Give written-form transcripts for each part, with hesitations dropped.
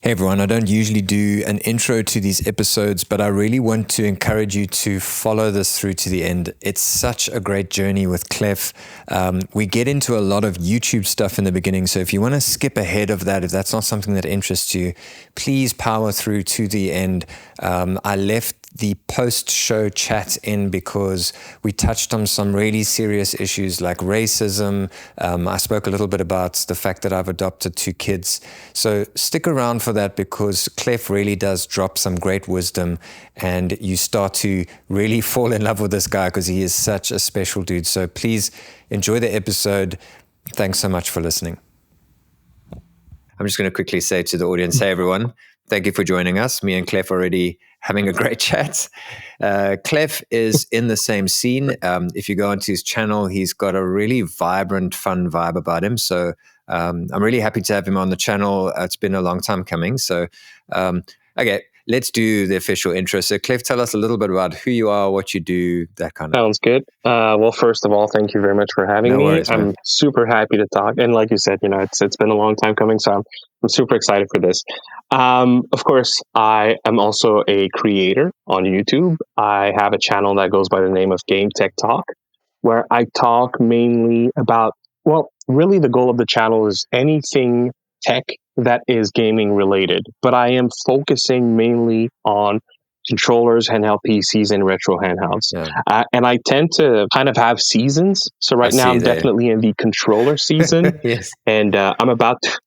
Hey everyone, I don't usually do an intro to these episodes, but I really want to encourage you to follow this through to the end. It's such a great journey with Klef. We get into a lot of YouTube stuff in the beginning, so if you want to skip ahead of that, if that's not something that interests you, please power through to the end. I left the post-show chat in because we touched on some really serious issues like racism. I spoke a little bit about the fact that I've adopted 2 kids. So stick around for that because Klef really does drop some great wisdom and you start to really fall in love with this guy because he is such a special dude. So please enjoy the episode. Thanks so much for listening. I'm just going to quickly say to the audience, hey everyone, thank you for joining us. Me and Klef already having a great chat. Klef is in the same scene. If you go onto his channel, he's got a really vibrant, fun vibe about him. So I'm really happy to have him on the channel. It's been a long time coming. So, okay, let's do the official intro. So Klef, tell us a little bit about who you are, what you do, that kind of Sounds good. Well, first of all, thank you very much for having me. worries, man. I'm super happy to talk. And like you said, it's been a long time coming. So I'm super excited for this. Of course, I am also a creator on YouTube. I have a channel that goes by the name of Game Tech Talk, where I talk mainly about, well, really the goal of the channel is anything tech that is gaming related, but I am focusing mainly on controllers, handheld PCs, and retro handhelds. Yeah. And I tend to kind of have seasons. So right now I'm definitely in the controller season. Yes. And I'm about to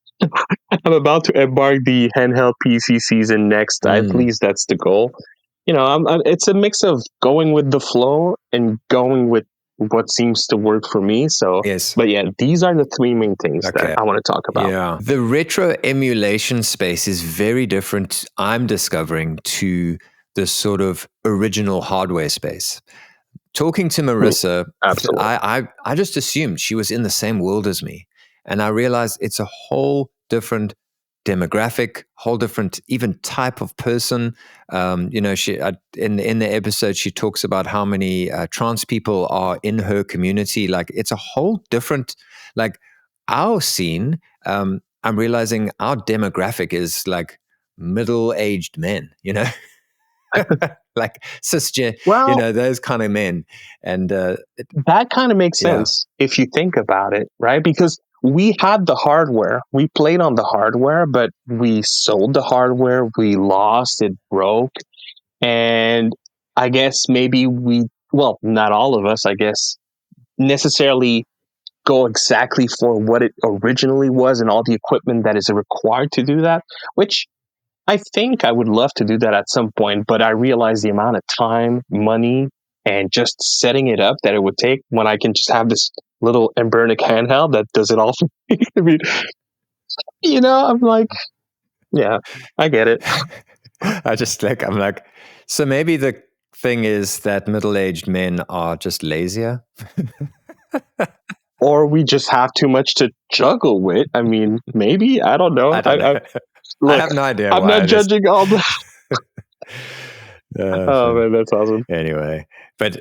embark the handheld PC season next. At least that's the goal. It's a mix of going with the flow and going with what seems to work for me. So, yes. But yeah, these are the 3 main things that I want to talk about. Yeah. The retro emulation space is very different, I'm discovering, to the sort of original hardware space. Talking to Marissa, I just assumed she was in the same world as me. And I realized it's a whole different demographic, whole different even type of person. She in the episode she talks about how many trans people are in her community. Like it's a whole different, like our scene. I'm realizing our demographic is like middle-aged men. Like cisgender, those kind of men. And that kind of makes sense if you think about it, right? Because we had the hardware, we played on the hardware, but we sold the hardware, we lost, it broke. And I guess maybe not all of us, I guess, necessarily go exactly for what it originally was and all the equipment that is required to do that, which I think I would love to do that at some point, but I realize the amount of time, money, and just setting it up that it would take when I can just have this little Embernic handheld that does it all for me. I mean, I'm like, yeah, I get it. I'm like, so maybe the thing is that middle-aged men are just lazier? Or we just have too much to juggle with. I mean, maybe, I don't know. I have no idea. I'm not judging all the... Oh man, that's awesome. Anyway, but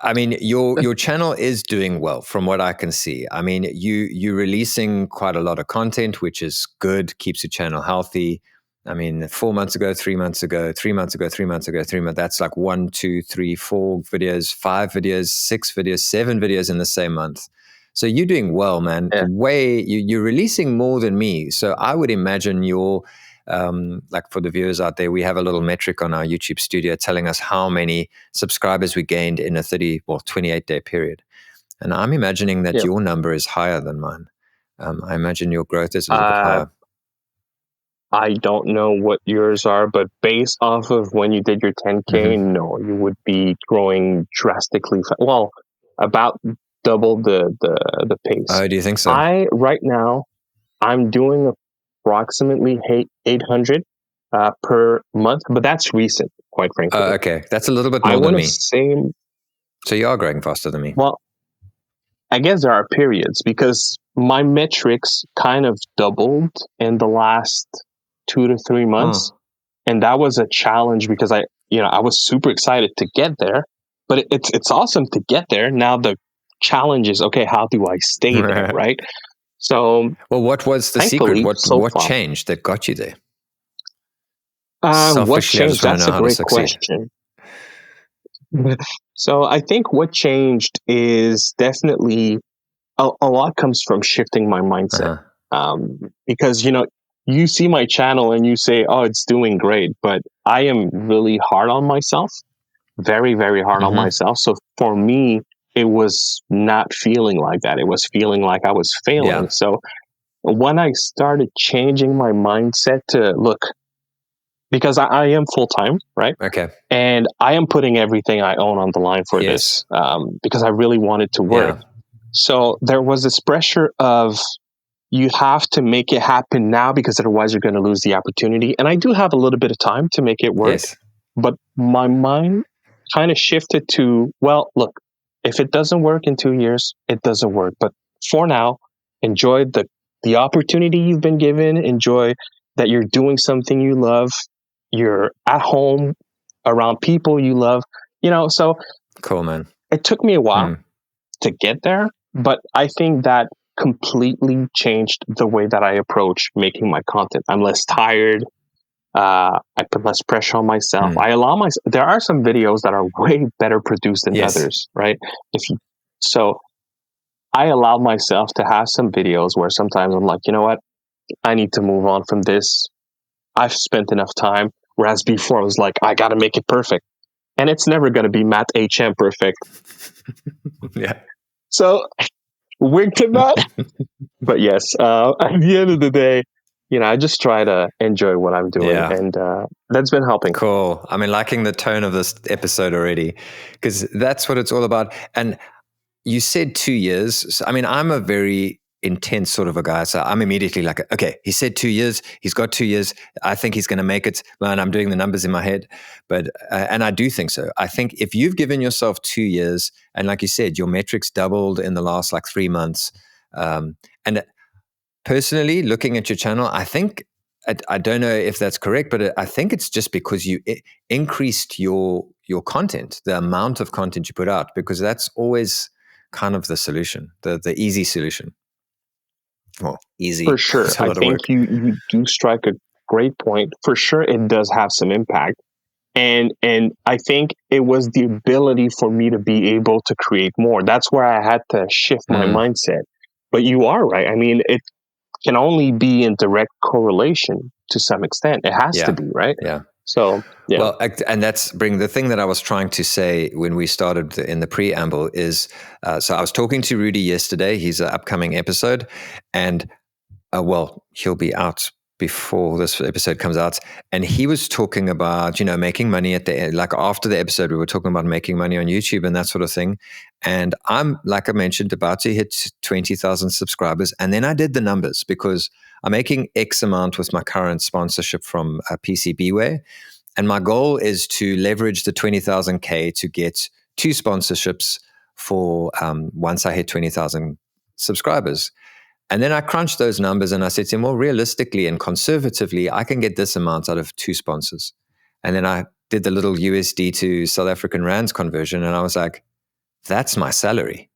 I mean, your channel is doing well from what I can see. I mean, you're releasing quite a lot of content, which is good, keeps your channel healthy. I mean, 4 months ago, 3 months ago, 3 months ago, 3 months ago, 3 months. That's like 1, 2, 3, 4 videos, 5 videos, 6 videos, 7 videos in the same month. So you're doing well, man. Yeah. You're releasing more than me. So I would imagine you're, like for the viewers out there, we have a little metric on our YouTube studio telling us how many subscribers we gained in a 28-day period. And I'm imagining that your number is higher than mine. I imagine your growth is a little bit higher. I don't know what yours are, but based off of when you did your 10K, no, you would be growing drastically. Well, about double the pace. Oh, do you think so? Right now, I'm doing approximately 800 per month, but that's recent, quite frankly. Okay, that's a little bit more than me. So you are growing faster than me. Well, I guess there are periods because my metrics kind of doubled in the last 2 to 3 months. And that was a challenge because I was super excited to get there, but it's awesome to get there. Now the challenge is, okay, how do I stay there? Right. So, well, what was the secret? What changed that got you there? What Selfishly, I changed? just want to That's know a how to great succeed. question. So I think what changed is definitely a lot comes from shifting my mindset. Because, you see my channel and you say, oh, it's doing great, but I am really hard on myself, very, very hard on myself. So for me, it was not feeling like that. It was feeling like I was failing. Yeah. So when I started changing my mindset to look, because I am full time, right? Okay. And I am putting everything I own on the line for Yes. this because I really want it to work. Yeah. So there was this pressure of you have to make it happen now because otherwise you're going to lose the opportunity. And I do have a little bit of time to make it work. Yes. But my mind kind of shifted to, well, look, if it doesn't work in 2 years, it doesn't work. But for now, enjoy the opportunity you've been given. Enjoy that you're doing something you love. You're at home around people you love. So Cool, man. it took me a while to get there, but I think that completely changed the way that I approach making my content. I'm less tired. I put less pressure on myself. I allow myself. There are some videos that are way better produced than others, right? So I allow myself to have some videos where sometimes I'm like, you know what? I need to move on from this. I've spent enough time. Whereas before I was like, I got to make it perfect. And it's never going to be Matt HM perfect. Yeah. So wink to that. But yes, at the end of the day, I just try to enjoy what I'm doing, and that's been helping. Cool. I mean, liking the tone of this episode already, because that's what it's all about. And you said 2 years. So, I mean, I'm a very intense sort of a guy. So I'm immediately like, okay, he said 2 years. He's got 2 years. I think he's going to make it. Man, I'm doing the numbers in my head. But, and I do think so. I think if you've given yourself 2 years, and like you said, your metrics doubled in the last like 3 months. And personally, looking at your channel, I think, I don't know if that's correct, but I think it's just because you increased your content, the amount of content you put out, because that's always kind of the solution, the easy solution. Well, easy. For sure. It's a I lot of think work. you do strike a great point. For sure, it does have some impact. And I think it was the ability for me to be able to create more. That's where I had to shift my mindset. But you are right. I mean, it can only be in direct correlation to some extent. It has to be, right? Yeah. So, yeah. Well, and that's the thing that I was trying to say when we started in the preamble is, so I was talking to Rudy yesterday. He's an upcoming episode, and well, he'll be out before this episode comes out. And he was talking about, making money at the end. Like after the episode, we were talking about making money on YouTube and that sort of thing. And I'm, like I mentioned, about to hit 20,000 subscribers. And then I did the numbers because I'm making X amount with my current sponsorship from PCBware. And my goal is to leverage the 20,000 K to get 2 sponsorships for once I hit 20,000 subscribers. And then I crunched those numbers and I said to him, well, realistically and conservatively, I can get this amount out of 2 sponsors. And then I did the little USD to South African Rands conversion. And I was like, that's my salary.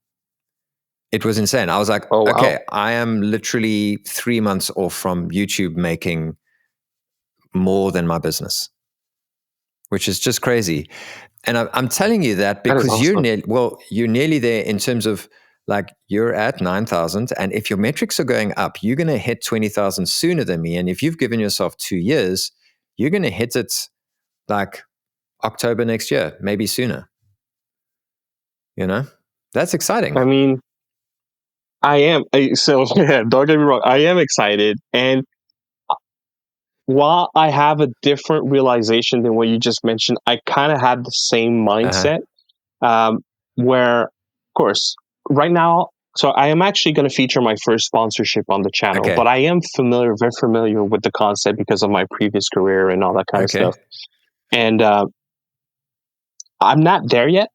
It was insane. I was like, Oh, wow. okay, I am literally 3 months off from YouTube making more than my business, which is just crazy. And I'm telling you that because awesome. you're nearly there in terms of, like, you're at 9,000, and if your metrics are going up, you're going to hit 20,000 sooner than me. And if you've given yourself 2 years, you're going to hit it like October next year, maybe sooner. That's exciting. I mean, I am. So, yeah, don't get me wrong. I am excited. And while I have a different realization than what you just mentioned, I kind of had the same mindset where, of course, right now, so I am actually going to feature my first sponsorship on the channel, but I am very familiar with the concept because of my previous career and all that kind of stuff. And I'm not there yet,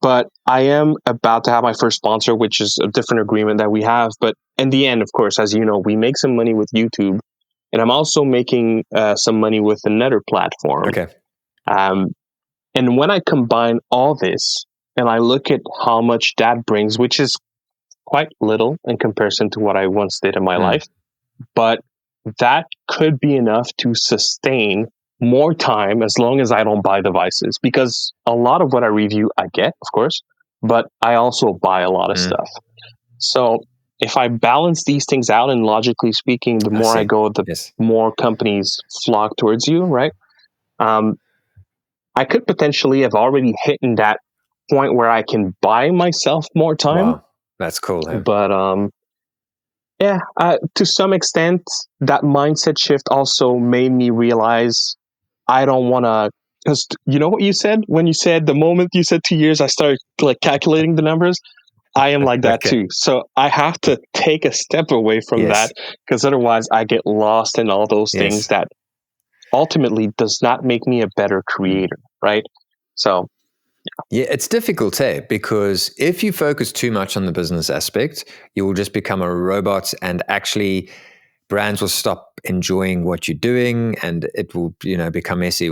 but I am about to have my first sponsor, which is a different agreement that we have. But in the end, of course, as you know, we make some money with YouTube, and I'm also making some money with another platform. And when I combine all this and I look at how much that brings, which is quite little in comparison to what I once did in my life, but that could be enough to sustain more time as long as I don't buy devices, because a lot of what I review I get, of course, but I also buy a lot of stuff. So if I balance these things out, and logically speaking, the more I go, the more companies flock towards you, right? I could potentially have already hit in that point where I can buy myself more time. Wow, that's cool. Hey? But to some extent, that mindset shift also made me realize I don't want to. Because you know what you said when you said the moment you said 2 years, I started like calculating the numbers. I am like that too. So I have to take a step away from that, because otherwise I get lost in all those things that ultimately does not make me a better creator, right? So yeah, it's difficult, because if you focus too much on the business aspect, you will just become a robot, and actually brands will stop enjoying what you're doing, and it will, become messy.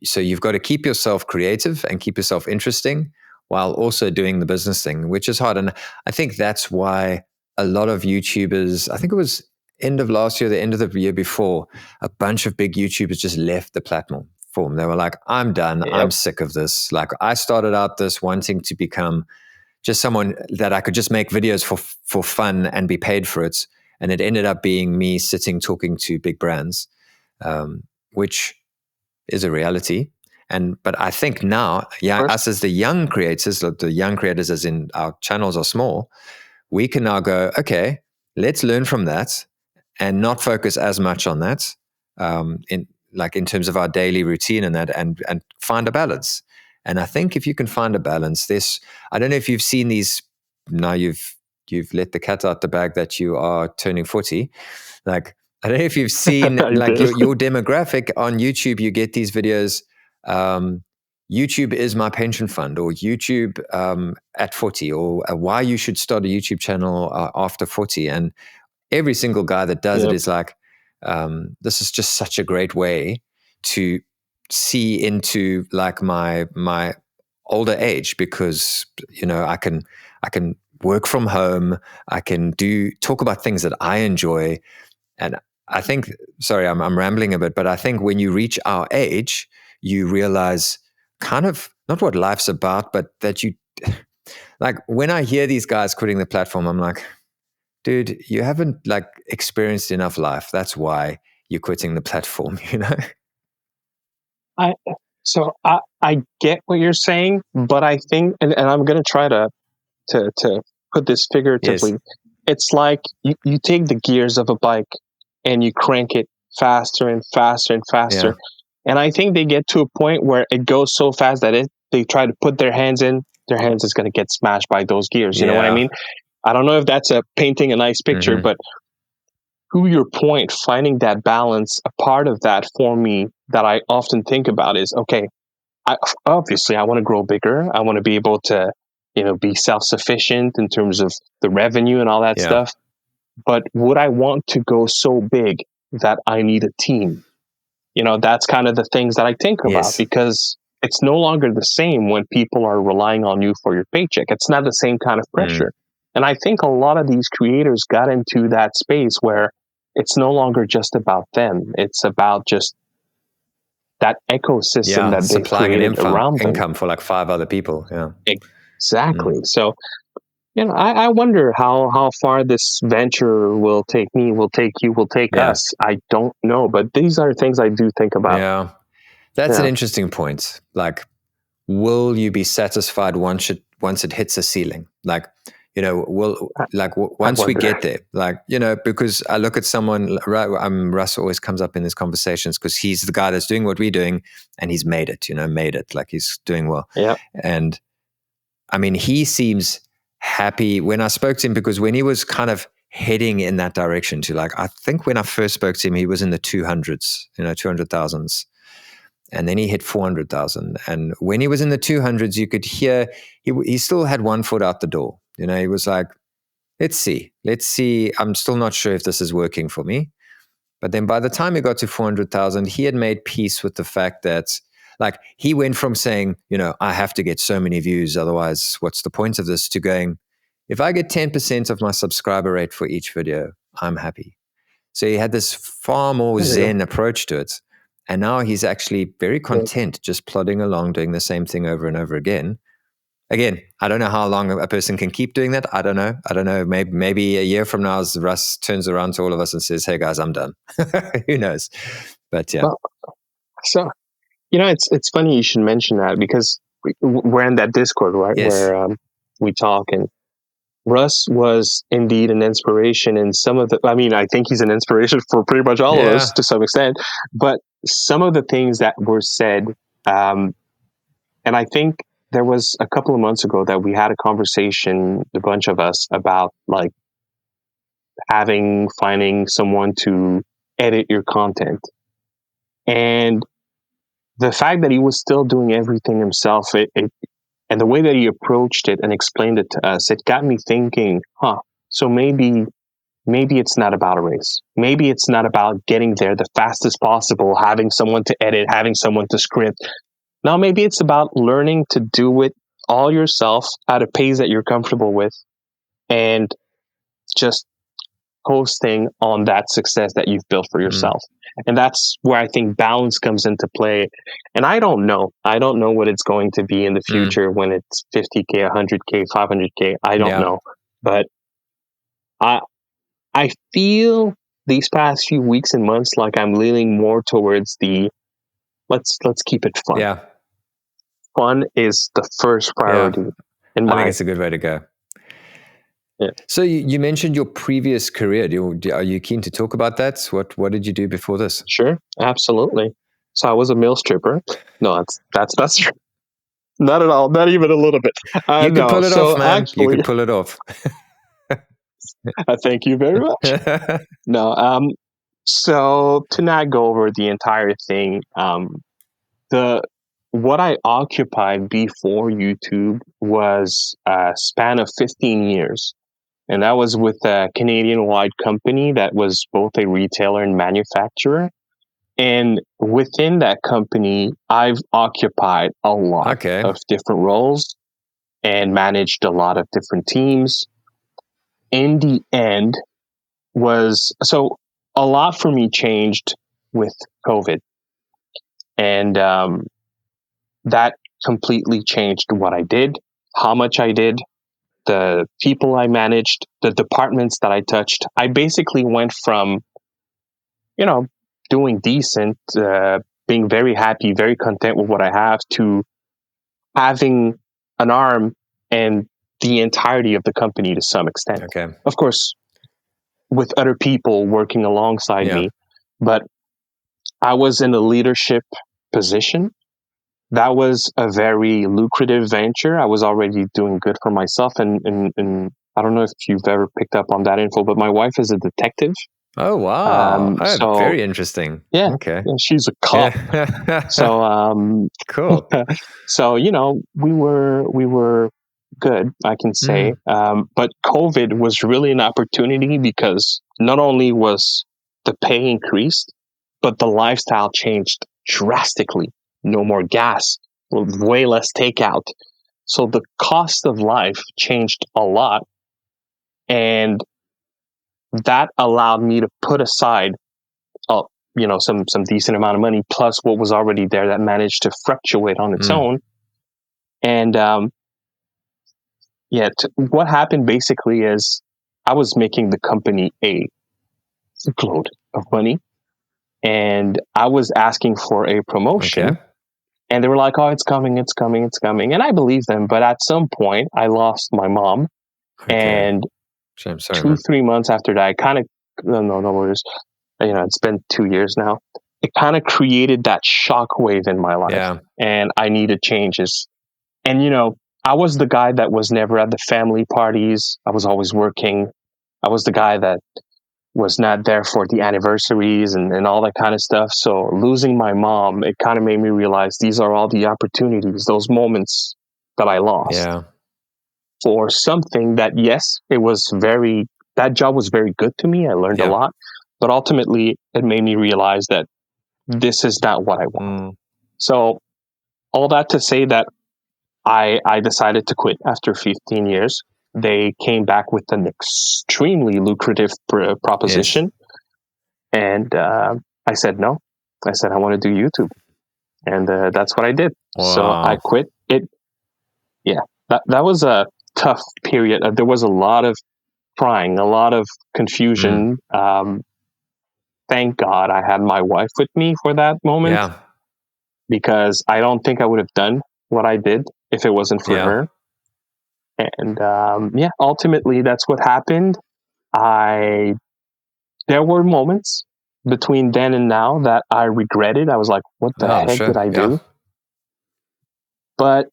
So you've got to keep yourself creative and keep yourself interesting while also doing the business thing, which is hard. And I think that's why a lot of YouTubers, I think it was end of last year, the end of the year before, a bunch of big YouTubers just left the platform. They were like, I'm done. Yep. I'm sick of this. Like, I started out this wanting to become just someone that I could just make videos for fun and be paid for it. And it ended up being me sitting talking to big brands, which is a reality. But I think now, us as the young creators, as in our channels are small, we can now go, okay, let's learn from that and not focus as much on that in terms of our daily routine and find a balance. And I think if you can find a balance, I don't know if you've seen these, now you've let the cat out the bag that you are turning 40. Like, I don't know if you've seen like your demographic on YouTube, you get these videos, YouTube is my pension fund, or YouTube at 40, or why you should start a YouTube channel after 40. And every single guy that does it is like, this is just such a great way to see into like my older age, because I can work from home, I can talk about things that I enjoy. And I think, sorry, I'm rambling a bit, but I think when you reach our age, you realize kind of not what life's about, but that you like, when I hear these guys quitting the platform, I'm like, dude, you haven't like experienced enough life. That's why you're quitting the platform, I get what you're saying, but I think, and I'm going to try to put this figuratively. Yes. It's like you take the gears of a bike and you crank it faster and faster and faster. Yeah. And I think they get to a point where it goes so fast that they try to put their hands in, their hands is going to get smashed by those gears. You know what I mean? I don't know if that's painting a nice picture, but to your point, finding that balance, a part of that for me that I often think about is, okay, obviously I want to grow bigger. I want to be able to, be self-sufficient in terms of the revenue and all that stuff. But would I want to go so big that I need a team? That's kind of the things that I think about, because it's no longer the same when people are relying on you for your paycheck. It's not the same kind of pressure. And I think a lot of these creators got into that space where it's no longer just about them. It's about just that ecosystem that they've created around them. Income for like 5 other people. Yeah, exactly. So, I wonder how far this venture will take me, will take you, will take us. I don't know, but these are things I do think about. Yeah, that's an interesting point. Like, will you be satisfied once it hits a ceiling? Like, once we get there, like, because I look at someone, Russ always comes up in these conversations because he's the guy that's doing what we're doing, and he's made it, like he's doing well. Yeah. And I mean, he seems happy when I spoke to him, because when he was kind of heading in that direction to, like, I think when I first spoke to him, he was in the 200s, 200,000s. And then he hit 400,000. And when he was in the 200s, you could hear he still had one foot out the door. He was like, let's see. I'm still not sure if this is working for me. But then by the time he got to 400,000, he had made peace with the fact that, like, he went from saying, I have to get so many views, otherwise what's the point of this, to going, if I get 10% of my subscriber rate for each video, I'm happy. So he had this far more zen approach to it. And now he's actually very content, just plodding along, doing the same thing over and over again. Again, I don't know how long a person can keep doing that. I don't know. Maybe a year from now, as Russ turns around to all of us and says, "Hey guys, I'm done." Who knows? But yeah. Well, so it's funny you should mention that, because we're in that Discord, right? Yes. Where we talk, and Russ was indeed an inspiration in some of the. I mean, I think he's an inspiration for pretty much all of us to some extent. But some of the things that were said, and I think there was a couple of months ago that we had a conversation, a bunch of us, about like finding someone to edit your content, and the fact that he was still doing everything himself, and the way that he approached it and explained it to us, it got me thinking, so maybe it's not about a race. Maybe it's not about getting there the fastest possible, having someone to edit, having someone to script. No, maybe it's about learning to do it all yourself at a pace that you're comfortable with, and just posting on that success that you've built for yourself. And that's where I think balance comes into play. And I don't know what it's going to be in the future when it's 50K, 100K, 500K. I don't know. But I feel these past few weeks and months like I'm leaning more towards the let's keep it fun. Yeah. Fun is the first priority. I think it's a good way to go. Yeah. So you mentioned your previous career. Are you keen to talk about that? What did you do before this? Sure, absolutely. So I was a male stripper. No, that's true. Not at all. Not even a little bit. You could pull it off, man. Actually, you could pull it off. Thank you very much. No, so to not go over the entire thing, what I occupied before YouTube was a span of 15 years. And that was with a Canadian-wide company that was both a retailer and manufacturer. And within that company, I've occupied a lot of different roles and managed a lot of different teams. In the end, a lot for me changed with COVID. And that completely changed what I did, how much I did, the people I managed, the departments that I touched. I basically went from, doing decent, being very happy, very content with what I have, to having an arm and the entirety of the company to some extent. Okay. Of course, with other people working alongside me, but I was in a leadership position. That was a very lucrative venture. I was already doing good for myself. And I don't know if you've ever picked up on that info, but my wife is a detective. Oh, wow. Very interesting. Yeah. Okay. Yeah, she's a cop. So, cool. So, we were good, I can say. But COVID was really an opportunity, because not only was the pay increased, but the lifestyle changed drastically. No more gas, way less takeout. So the cost of life changed a lot. And that allowed me to put aside, some decent amount of money, plus what was already there that managed to fluctuate on its own. And what happened basically is I was making the company a load of money, and I was asking for a promotion. Okay. And they were like, "Oh, it's coming, it's coming, it's coming." And I believed them. But at some point, I lost my mom. And 2-3 months after that, I kind of, no worries. It's been 2 years now. It kind of created that shockwave in my life. Yeah. And I needed changes. And, I was the guy that was never at the family parties. I was always working. I was the guy that was not there for the anniversaries and all that kind of stuff. So losing my mom, it kind of made me realize these are all the opportunities, those moments that I lost for something that, yes, that job was very good to me. I learned a lot, but ultimately it made me realize that this is not what I want. So all that to say that I decided to quit after 15 years. They came back with an extremely lucrative proposition. And I said no. I said, I want to do YouTube. And that's what I did. So I Wow. quit it. Yeah, that was a tough period. There was a lot of crying, a lot of confusion. Thank God I had my wife with me for that moment, Yeah. because I don't think I would have done what I did if it wasn't for Yeah. her. And yeah, ultimately that's what happened. I There were moments between then and now that I regretted. I was like, what the Oh, I'm heck did sure. I Yeah. do? But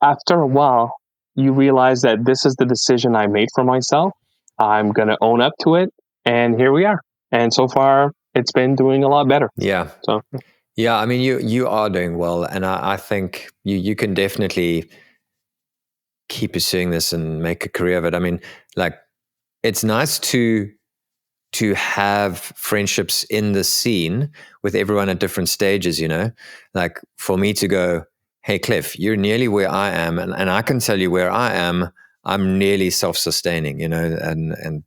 after a while, you realize that this is the decision I made for myself. I'm going to own up to it. And here we are. And so far, it's been doing a lot better. Yeah. So, Yeah. I mean, you are doing well. And I think you can definitely keep pursuing this and make a career of it. I mean, like, it's nice to have friendships in the scene with everyone at different stages, like for me to go, hey, Klef, you're nearly where I am. And I can tell you where I am, I'm nearly self-sustaining, and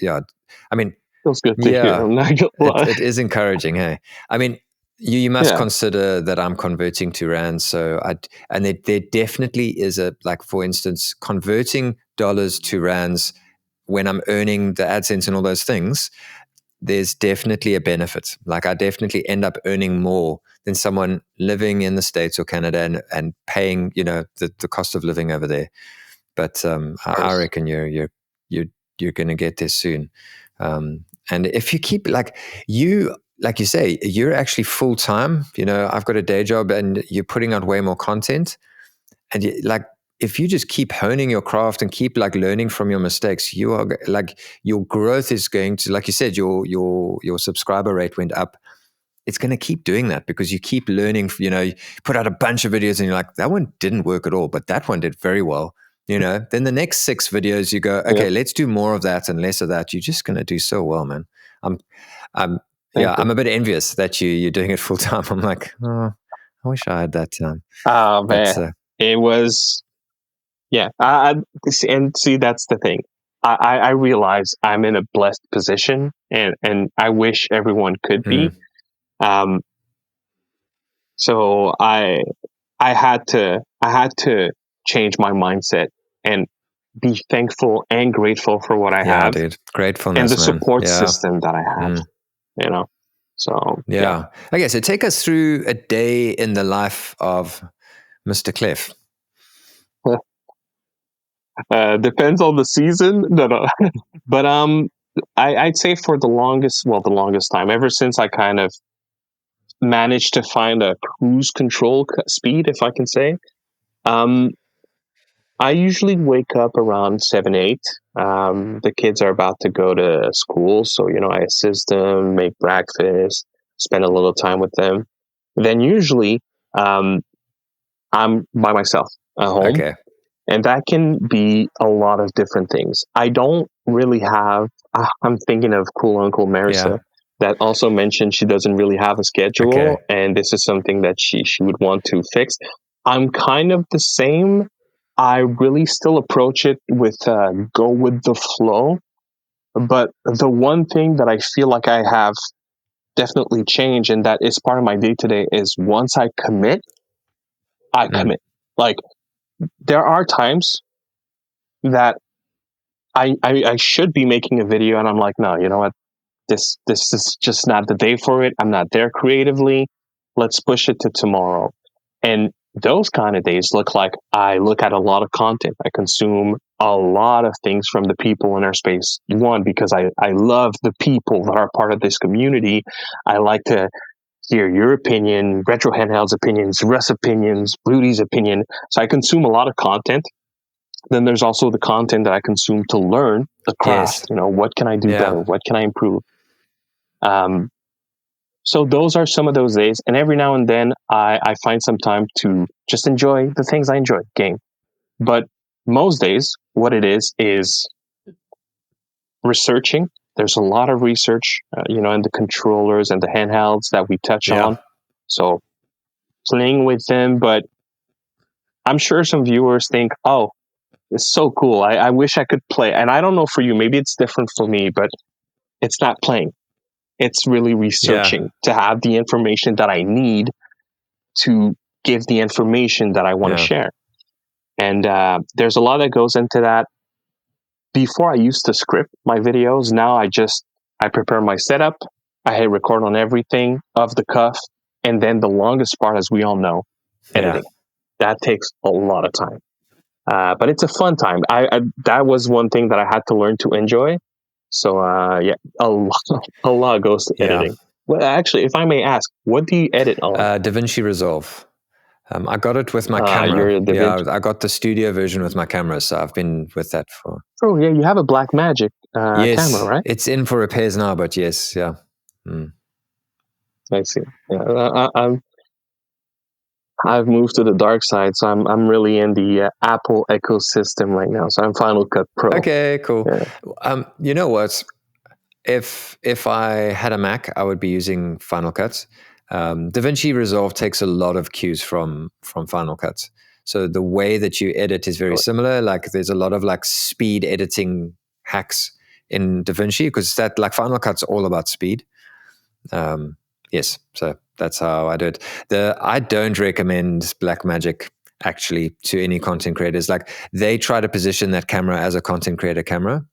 yeah, I mean, feels good to hear. yeah, I'm not gonna lie. it is encouraging. Hey, I mean, you must Yeah, consider that I'm converting to rand. So and there definitely is like, for instance, converting dollars to rands when I'm earning the AdSense and all those things, there's definitely a benefit. Like, I definitely end up earning more than someone living in the States or Canada and paying, the cost of living over there. But of I course. reckon you're going to get there soon. And if you keep like you say, you're actually full time. I've got a day job, and you're putting out way more content. And like, if you just keep honing your craft and keep like learning from your mistakes, you are like, your growth is going to, like you said, your subscriber rate went up. It's going to keep doing that because you keep learning. You put out a bunch of videos and you're like, that one didn't work at all, but that one did very well. Then the next 6 videos you go, Yeah, okay, let's do more of that and less of that. You're just going to do so well, man. I'm, I'm, thank yeah, you. I'm a bit envious that you're doing it full time. I'm like, oh, I wish I had that time. Oh, But man. It was, yeah. And see, that's the thing. I realize I'm in a blessed position, and I wish everyone could be. mm, Um, so I had to change my mindset and be thankful and grateful for what I yeah, have dude, and the gratefulness, man. support Yeah. system that I have. Mm. You know, so yeah. Yeah. Okay, so take us through a day in the life of Mr. Klef. Depends on the season. No, no. But I'd say for the longest time, ever since I kind of managed to find a cruise control speed, if I can say. Um, I usually wake up around 7, 8. The kids are about to go to school, so I assist them, make breakfast, spend a little time with them. Then usually, um, I'm by myself at home, Okay. and that can be a lot of different things. I don't really have. I'm thinking of cool Uncle Marissa Yeah. that also mentioned she doesn't really have a schedule, Okay. and this is something that she would want to fix. I'm kind of the same. I really still approach it with go with the flow, but the one thing that I feel like I have definitely changed, and that is part of my day to day, is once I commit, I Mm. commit. Like, there are times that I should be making a video, and I'm like, no, you know what? This is just not the day for it. I'm not there creatively. Let's push it to tomorrow. And those kind of days look like I look at a lot of content. I consume a lot of things from the people in our space. One, because I love the people that are part of this community. I like to hear your opinion, Retro Handheld's opinions, Russ opinions, Rudy's opinion. So I consume a lot of content. Then there's also the content that I consume to learn the craft. Yes. What can I do better? Yeah. What can I improve? Um, so those are some of those days. And every now and then I find some time to just enjoy the things I enjoy, game. But most days, what it is researching. There's a lot of research, in the controllers and the handhelds that we touch Yeah. on. So playing with them, but I'm sure some viewers think, oh, it's so cool. I wish I could play. And I don't know for you, maybe it's different for me, but it's not playing. It's really researching to have the information that I need to give the information that I want to share. And there's a lot that goes into that. Before I used to script my videos, now I prepare my setup, I hit record on everything off the cuff, and then the longest part, as we all know, editing. That takes a lot of time. But it's a fun time. That was one thing that I had to learn to enjoy. So a lot goes to editing. Well, actually, if I may ask, what do you edit on? DaVinci Resolve. I got it with my camera. I got the studio version with my camera, so I've been with that for. Oh yeah, you have a Blackmagic camera, right? It's in for repairs now, but yes, yeah. I see. Yeah, I've moved to the dark side, so I'm really in the Apple ecosystem right now. So I'm Final Cut Pro. Okay, cool. Yeah. You know what? If I had a Mac, I would be using Final Cut. DaVinci Resolve takes a lot of cues from Final Cut. So the way that you edit is very similar. Like there's a lot of like speed editing hacks in DaVinci because that like Final Cut's all about speed. Yes, so that's how I do it. I don't recommend Blackmagic actually to any content creators. Like they try to position that camera as a content creator camera,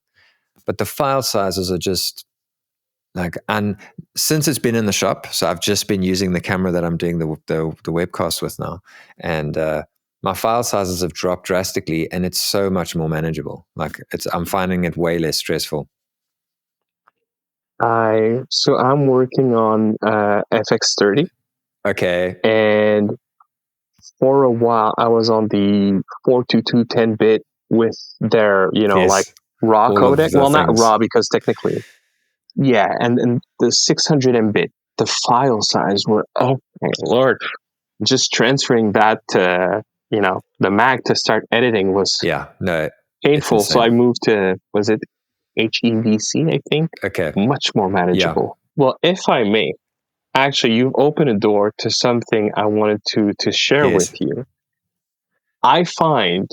but the file sizes are just like, and since it's been in the shop, so I've just been using the camera that I'm doing the webcast with now, and my file sizes have dropped drastically, and it's so much more manageable. Like I'm finding it way less stressful. So I'm working on FX30. Okay. And for a while, I was on the 422 10-bit with their, like raw codec. Well, not raw because technically, yeah. And the 600 mbit, the file size were, oh my Lord, just transferring that to, the Mac to start editing was painful. So I moved to, was it HEVC, I think? Okay. Much more manageable. Yeah. Well, if I may, actually, you've opened a door to something I wanted to share with you. I find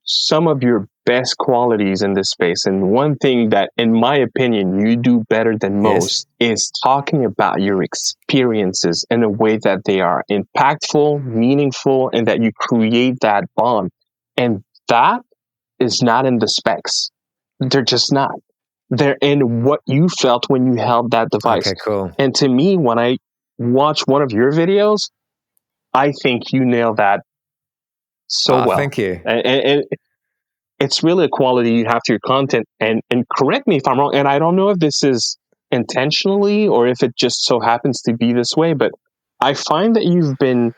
some of your best qualities in this space, and one thing that, in my opinion, you do better than most is talking about your experiences in a way that they are impactful, meaningful, and that you create that bond. And that is not in the specs. They're just not. They're in what you felt when you held that device. Okay, cool. And to me, when I watch one of your videos, I think you nail that so well. Thank you. And it's really a quality you have to your content. And correct me if I'm wrong. And I don't know if this is intentionally or if it just so happens to be this way, but I find that you've been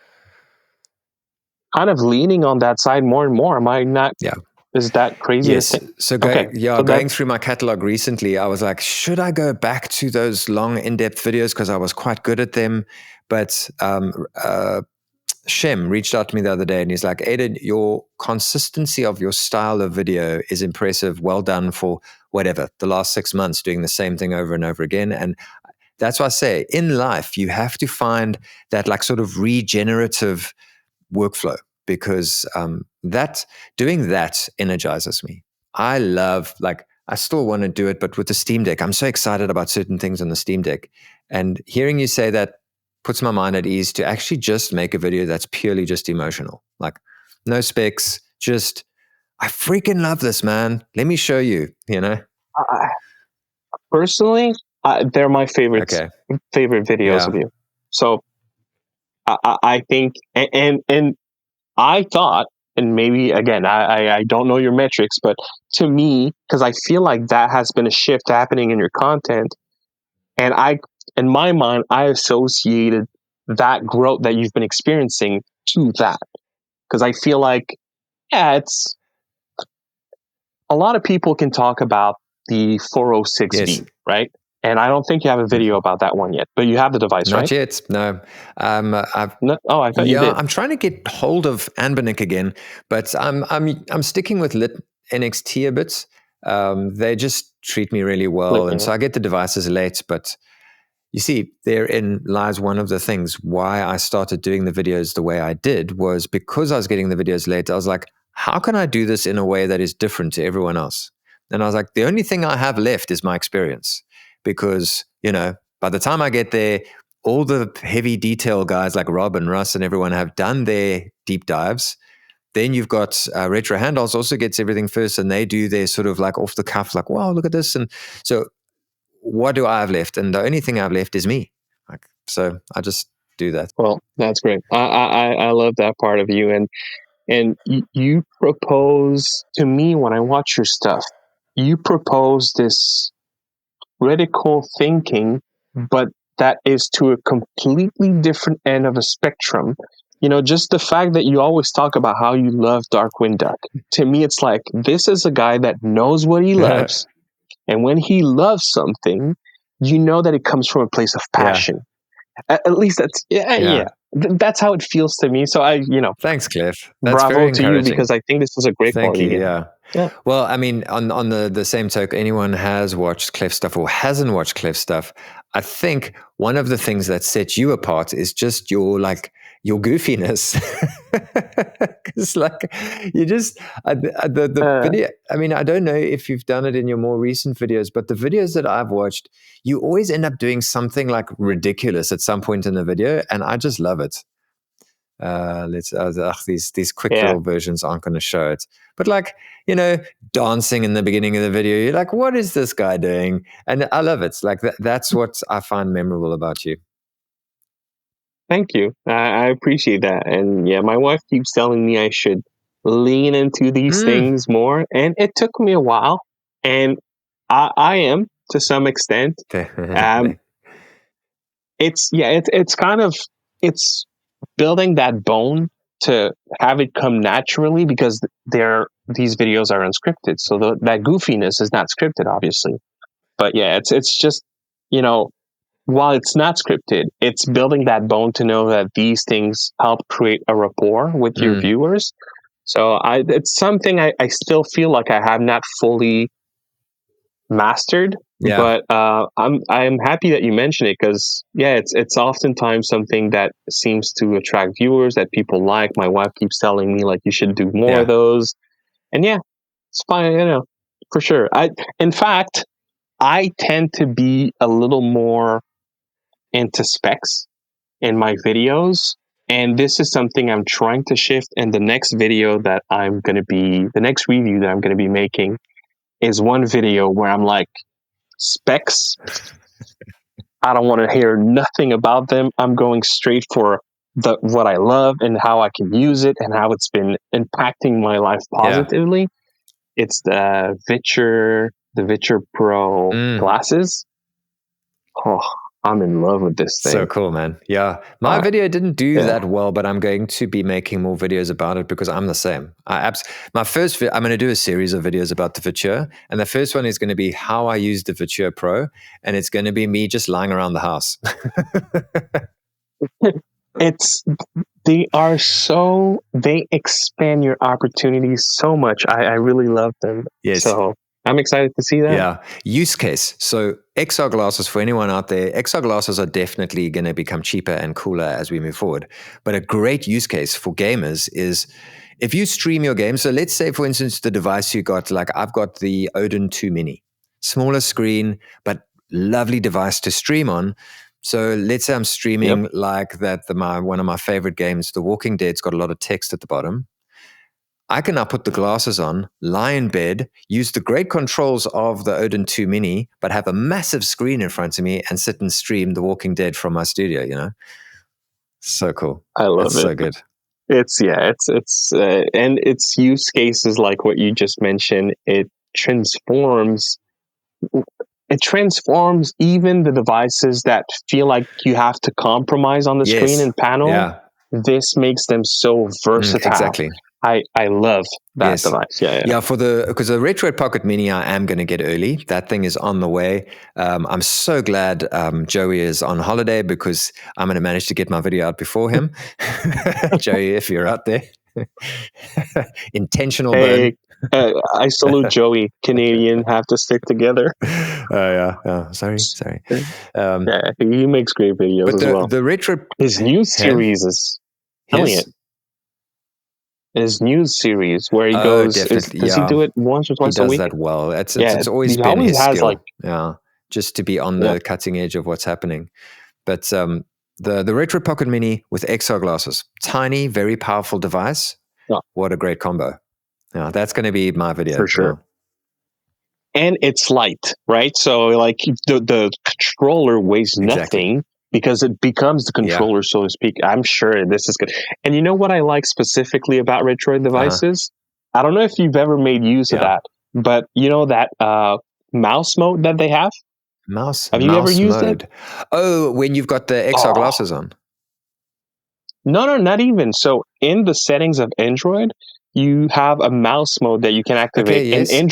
kind of leaning on that side more and more. Am I not? Yeah. Is that crazy? Yes. So going through my catalog recently, I was like, should I go back to those long, in-depth videos? Because I was quite good at them. But Shem reached out to me the other day and he's like, Adin, your consistency of your style of video is impressive. Well done for whatever, the last 6 months doing the same thing over and over again. And that's why I say in life, you have to find that like sort of regenerative workflow. Because doing that energizes me. I love, like, I still want to do it, but with the Steam Deck, I'm so excited about certain things on the Steam Deck. And hearing you say that puts my mind at ease to actually just make a video that's purely just emotional. Like, no specs, just, I freaking love this, man. Let me show you, Personally, they're my favorite videos of you. So I think, and I thought, and maybe again, I don't know your metrics, but to me, because I feel like that has been a shift happening in your content, and in my mind, I associated that growth that you've been experiencing to that, because I feel like, it's a lot of people can talk about the 406B, right? And I don't think you have a video about that one yet, but you have the device, right? Not yet, no. I thought you did. I'm trying to get hold of Anbernic again, but I'm sticking with Lit NXT a bit. They just treat me really well, and so I get the devices late. But you see, therein lies one of the things why I started doing the videos the way I did was because I was getting the videos late. I was like, how can I do this in a way that is different to everyone else? And I was like, the only thing I have left is my experience. because, by the time I get there, all the heavy detail guys like Rob and Russ and everyone have done their deep dives. Then you've got Retro Handles also gets everything first, and they do their sort of like off the cuff, like, wow, look at this. And so what do I have left? And the only thing I've left is me. So I just do that. Well, that's great. I love that part of you. And you propose to me when I watch your stuff, you propose this critical thinking, but that is to a completely different end of a spectrum. Just the fact that you always talk about how you love Darkwing Duck. To me, it's like, this is a guy that knows what he loves. And when he loves something, that it comes from a place of passion. At least that's, yeah. That's how it feels to me. So thanks, Klef. That's bravo very to you, because I think this is a great quality. Thank you. Yeah. Well, I mean, on the same token, anyone has watched Klef stuff or hasn't watched Klef stuff, I think one of the things that sets you apart is just your goofiness. Because you just the video. I mean, I don't know if you've done it in your more recent videos, but the videos that I've watched, you always end up doing something like ridiculous at some point in the video, and I just love it. These quick little versions aren't going to show it, but dancing in the beginning of the video, you're like, what is this guy doing? And I love it. Like that's what I find memorable about you. Thank you. I appreciate that. And my wife keeps telling me I should lean into these things more, and it took me a while, and I am to some extent. It's building that bone to have it come naturally, because these videos are unscripted, so that goofiness is not scripted, obviously. But it's just, while it's not scripted, it's building that bone to know that these things help create a rapport with your viewers. So it's something I still feel like I have not fully mastered. But I'm happy that you mentioned it, because it's oftentimes something that seems to attract viewers that people like. My wife keeps telling me, like, you should do more of those, and it's fine, for sure. In fact, I tend to be a little more into specs in my videos, and this is something I'm trying to shift. And the next review that I'm going to be making is one video where I'm like, specs, I don't want to hear nothing about them. I'm going straight for what I love and how I can use it and how it's been impacting my life positively. It's the Viture Pro glasses. Oh, I'm in love with this thing. So cool, man. Yeah. My video didn't do that well, but I'm going to be making more videos about it because I'm the same. I'm going to do a series of videos about the Viture, and the first one is going to be how I use the Viture Pro, and it's going to be me just lying around the house. They expand your opportunities so much. I really love them. Yes. So I'm excited to see that. Yeah. Use case. So XR glasses, for anyone out there, XR glasses are definitely going to become cheaper and cooler as we move forward. But a great use case for gamers is if you stream your game. So let's say, for instance, the device you got, like I've got the Adin 2 Mini, smaller screen, but lovely device to stream on. So let's say I'm streaming like that. One of my favorite games, The Walking Dead's got a lot of text at the bottom. I can now put the glasses on, lie in bed, use the great controls of the Adin 2 Mini, but have a massive screen in front of me and sit and stream The Walking Dead from my studio, So cool. I love it. So good. It's and its use cases like what you just mentioned, it transforms even the devices that feel like you have to compromise on the screen and panel. Yeah. This makes them so versatile. Exactly. I love that device. Yeah. Because the Retro Pocket Mini, I am going to get early. That thing is on the way. I'm so glad Joey is on holiday because I'm going to manage to get my video out before him. Joey, if you're out there, intentional burn. I salute Joey. Canadian have to stick together. Yeah. Sorry. He makes great videos as well. The retro his news series is brilliant. His news series where he goes, does he do it once or twice a week? He does that well. It's always he been always his has skill. just to be on the cutting edge of what's happening. But the Retro Pocket Mini with XR glasses, tiny, very powerful device. Yeah. What a great combo. Yeah, that's going to be my video. For sure. And it's light, right? So like the controller weighs nothing because it becomes the controller, so to speak. I'm sure this is good. And you know what I like specifically about Retroid devices? I don't know if you've ever made use of that, but you know that mouse mode that they have? Have you ever used it? Oh, when you've got the XR glasses on. No, not even. So in the settings of Android, you have a mouse mode that you can activate. Okay, yes. And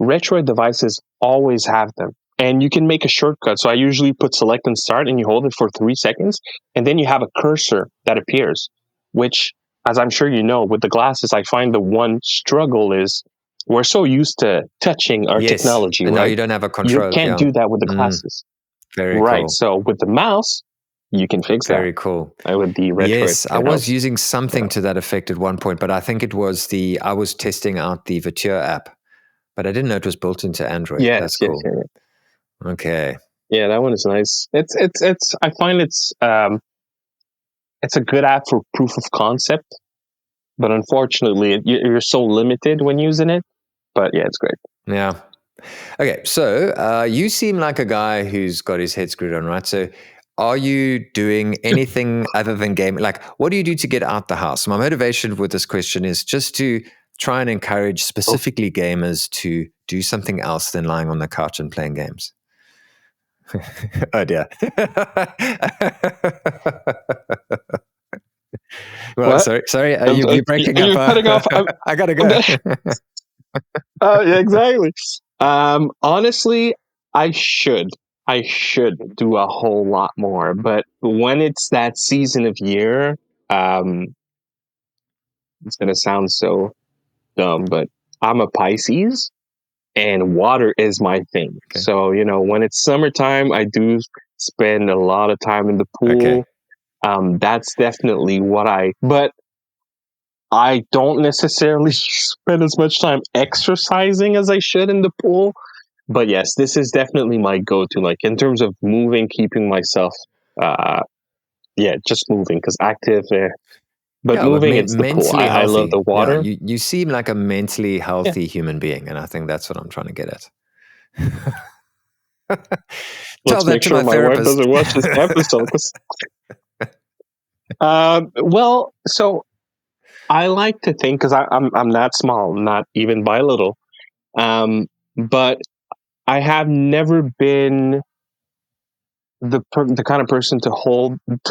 Retroid devices always have them. And you can make a shortcut. So I usually put select and start and you hold it for 3 seconds. And then you have a cursor that appears, which, as I'm sure you know, with the glasses, I find the one struggle is we're so used to touching our technology, and right? now you don't have a control. You can't do that with the glasses. Very right. cool. So with the mouse, you can fix that. Very cool. With the Retroid. Yes, I was using something to that effect at one point, but I think it was I was testing out the Viture app, but I didn't know it was built into Android. Yes, that's cool. Yes. Okay. Yeah, that one is nice. It's. I find it's a good app for proof of concept, but unfortunately, you're so limited when using it. But yeah, it's great. Yeah. Okay, so you seem like a guy who's got his head screwed on, right? So are you doing anything other than gaming? Like, what do you do to get out the house? My motivation with this question is just to try and encourage specifically gamers to do something else than lying on the couch and playing games. Oh, dear. Well, sorry. You're breaking up. You're cutting off. I got to go. Yeah, exactly. Honestly, I should do a whole lot more, but when it's that season of year, it's gonna sound so dumb, but I'm a Pisces, and water is my thing. Okay. So when it's summertime, I do spend a lot of time in the pool. Okay. That's definitely but I don't necessarily spend as much time exercising as I should in the pool. But yes, this is definitely my go-to, like in terms of moving, keeping myself, just moving, because active, but moving, it's the pool. I love the water. Yeah, you seem like a mentally healthy human being, and I think that's what I'm trying to get at. Let's make sure my wife doesn't watch this episode. Well, so I like to think, because I'm not small, not even by little, but I have never been the kind of person to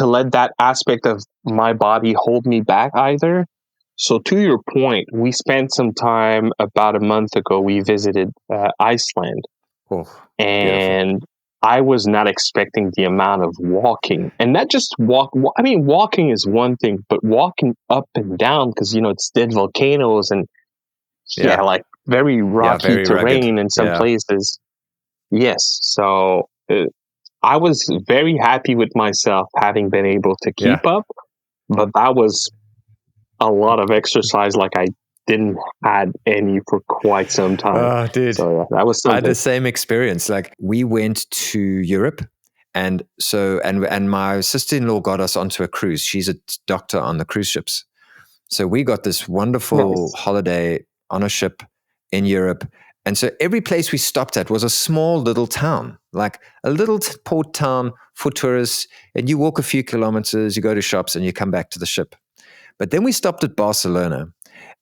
let that aspect of my body hold me back either. So to your point, we spent some time about a month ago. We visited Iceland, and I was not expecting the amount of walking, and not just I mean, walking is one thing, but walking up and down, because it's dead volcanoes and like very rocky very terrain rugged. In some places. Yes, so I was very happy with myself having been able to keep up, but that was a lot of exercise like I didn't had any for quite some time. Oh, dude. So that was something. I had the same experience. Like, we went to Europe, and my sister-in-law got us onto a cruise. She's a doctor on the cruise ships. So we got this wonderful holiday on a ship in Europe. And so every place we stopped at was a small little town, like a little port town for tourists. And you walk a few kilometers, you go to shops, and you come back to the ship. But then we stopped at Barcelona,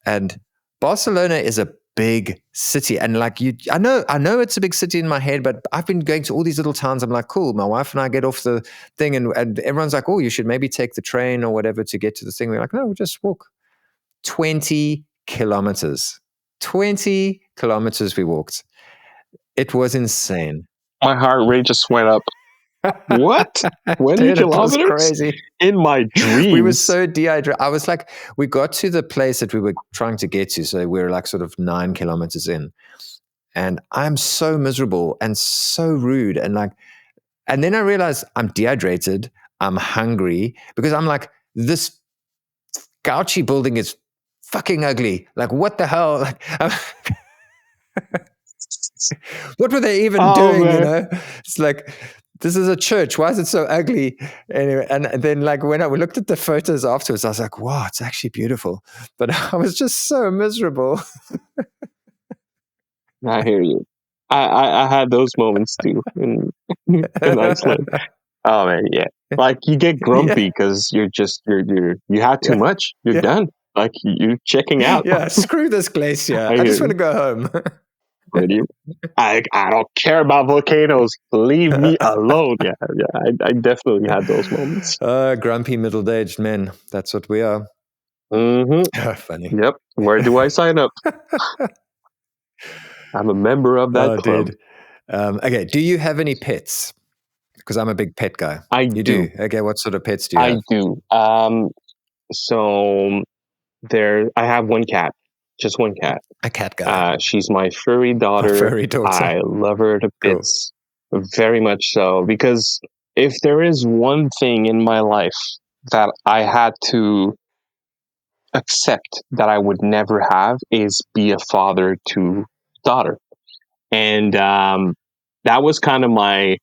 and Barcelona is a big city. And like I know it's a big city in my head, but I've been going to all these little towns. I'm like, cool. My wife and I get off the thing, and everyone's like, oh, you should maybe take the train or whatever to get to the thing. We're like, no, we'll just walk 20 kilometers. 20 kilometers we walked. It was insane. My heart rate just went up. What? 20 kilometers? It was crazy. In my dreams. We were so dehydrated. I was like, we got to the place that we were trying to get to. So we were like sort of 9 kilometers in. And I'm so miserable and so rude. And then I realized I'm dehydrated. I'm hungry, because I'm like, this gouchy building is fucking ugly. Like, what the hell? What were they even doing? You know, it's like, this is a church. Why is it so ugly? Anyway, and then like when we looked at the photos afterwards, I was like, wow, it's actually beautiful. But I was just so miserable. I hear you. I had those moments too in Iceland. Oh man, yeah. Like you get grumpy because you had too much. You're done. Like you're checking out. Yeah, screw this glacier. I just want to go home. I don't care about volcanoes. Leave me alone. Yeah. I definitely had those moments. Grumpy middle-aged men. That's what we are. Mm-hmm. Funny. Yep. Where do I sign up? I'm a member of that club. Dude. Okay. Do you have any pets? Because I'm a big pet guy. You do. Okay. What sort of pets do you have? I do. So I have one cat. Just one cat. A cat guy. She's my furry daughter. I love her to bits. Cool. Very much so. Because if there is one thing in my life that I had to accept that I would never have, is be a father to daughter. And that was kind of my,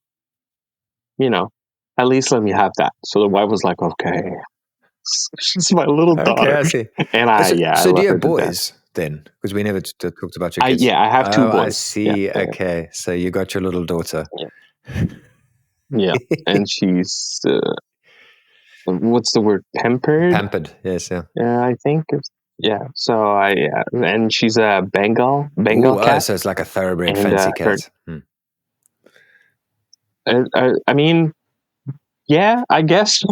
at least let me have that. So the wife was like, okay, she's my little daughter. I see. And so do you have boys then? Because we never talked about your kids. I have two boys. I see. Yeah, okay. So you got your little daughter. Yeah. And she's, what's the word? Pampered? Yes, yeah. Yeah, I think. Yeah. So and she's a Bengal cat. Oh, so it's like a thoroughbred fancy cat. I mean, yeah, I guess.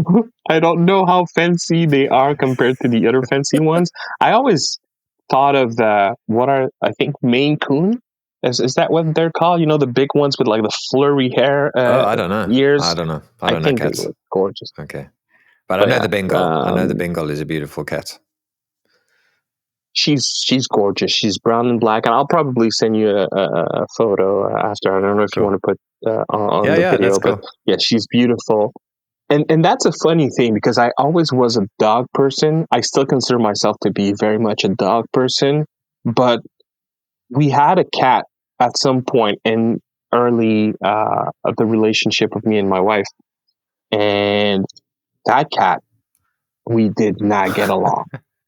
I don't know how fancy they are compared to the other fancy ones. I always thought of I think Maine Coon. Is that what they're called? The big ones with like the flurry hair. I don't know. Ears. I don't know. I don't know think cats. They look gorgeous. Okay, but I know the Bengal. I know the Bengal is a beautiful cat. She's gorgeous. She's brown and black, and I'll probably send you a photo after. I don't know if you want to put on the video, but yeah, she's beautiful. And that's a funny thing because I always was a dog person. I still consider myself to be very much a dog person, but we had a cat at some point in early of the relationship of me and my wife, and that cat, we did not get along.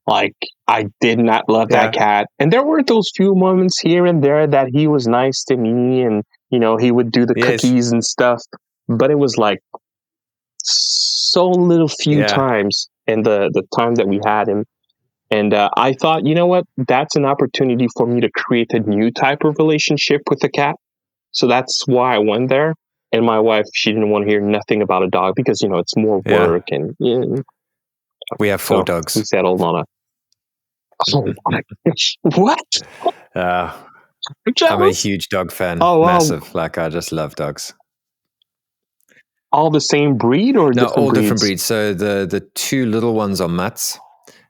Like, I did not love that cat. And there were those few moments here and there that he was nice to me and, he would do the cookies and stuff. But it was like so little few times in the time that we had him. And I thought, you know what? That's an opportunity for me to create a new type of relationship with the cat. So that's why I went there. And my wife, she didn't want to hear nothing about a dog because, it's more work. And we have 4 dogs. We settled on a... Oh my gosh. What? I'm a huge dog fan. Oh, wow. Massive. Like, I just love dogs. All the same breed or no, all different breeds. So the 2 little ones are mutts.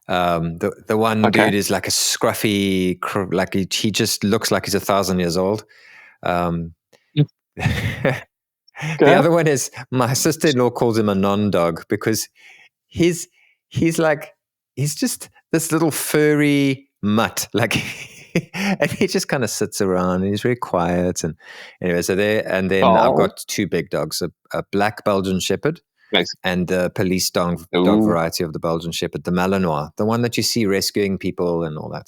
The one dude is like a scruffy, like he just looks like he's 1,000 years old. The other one is, my sister-in-law calls him a non-dog because he's just this little furry mutt, like, and he just kind of sits around and he's very quiet. And anyway, so and then I've got 2 big dogs, a black Belgian Shepherd. Nice. And the police dog variety of the Belgian Shepherd, the Malinois, the one that you see rescuing people and all that.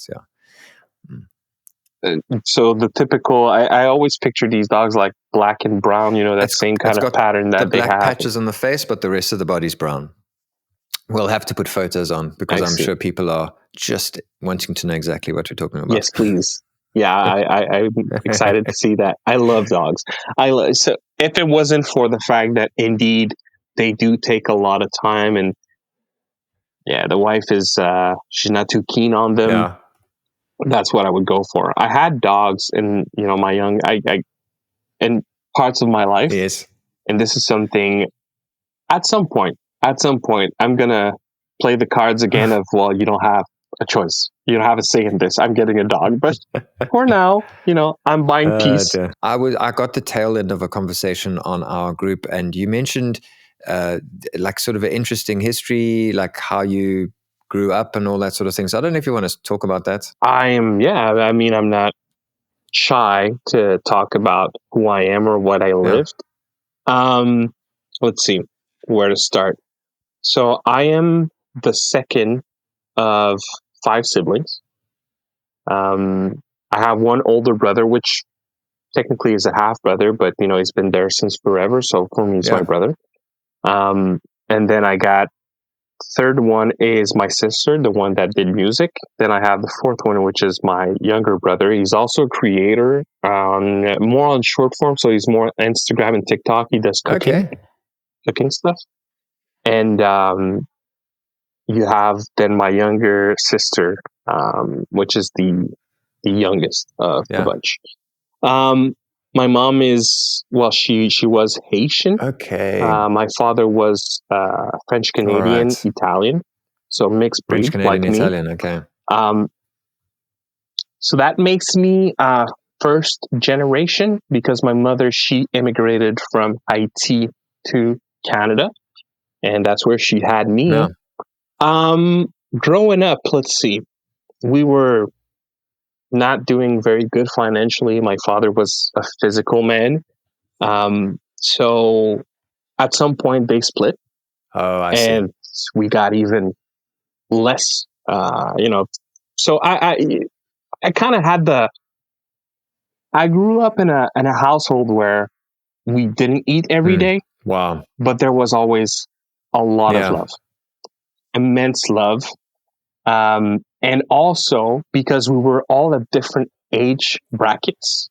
So the typical, I always picture these dogs like black and brown, that same kind of pattern that they have. The black patches on the face, but the rest of the body's brown. We'll have to put photos on because I'm sure people are just wanting to know exactly what you're talking about. Yes, please. Yeah, I'm excited to see that. I love dogs. So if it wasn't for the fact that indeed they do take a lot of time, and the wife is she's not too keen on them. Yeah. That's what I would go for. I had dogs in my young in parts of my life. Yes. And this is something at some point I'm gonna play the cards again of, well, you don't have a choice. You don't have a say in this. I'm getting a dog, but for now, I'm buying peace. I got the tail end of a conversation on our group, and you mentioned like sort of an interesting history, like how you grew up and all that sort of thing. So I don't know if you want to talk about that. I'm not shy to talk about who I am or what I lived. Um, let's see where to start. So I am the second of five siblings. I have one older brother, which technically is a half brother, but he's been there since forever. So for me, he's my brother. And then I got third one is my sister, the one that did music. Then I have the fourth one, which is my younger brother. He's also a creator, more on short form. So he's more Instagram and TikTok. He does cooking stuff. And you have then my younger sister, which is the youngest of the bunch. My mom is, she was Haitian. Okay. My father was French Canadian, Italian, so mixed breed, French Canadian, like Italian. me. Okay. So that makes me first generation because my mother, she immigrated from Haiti to Canada, and that's where she had me. Yeah. Growing up, let's see, we were not doing very good financially. My father was a physical man. So at some point they split. Oh, I and see. We got even less, so I kind of had I grew up in a household where we didn't eat every day. Wow. But there was always a lot of love, immense love. And also because we were all at different age brackets,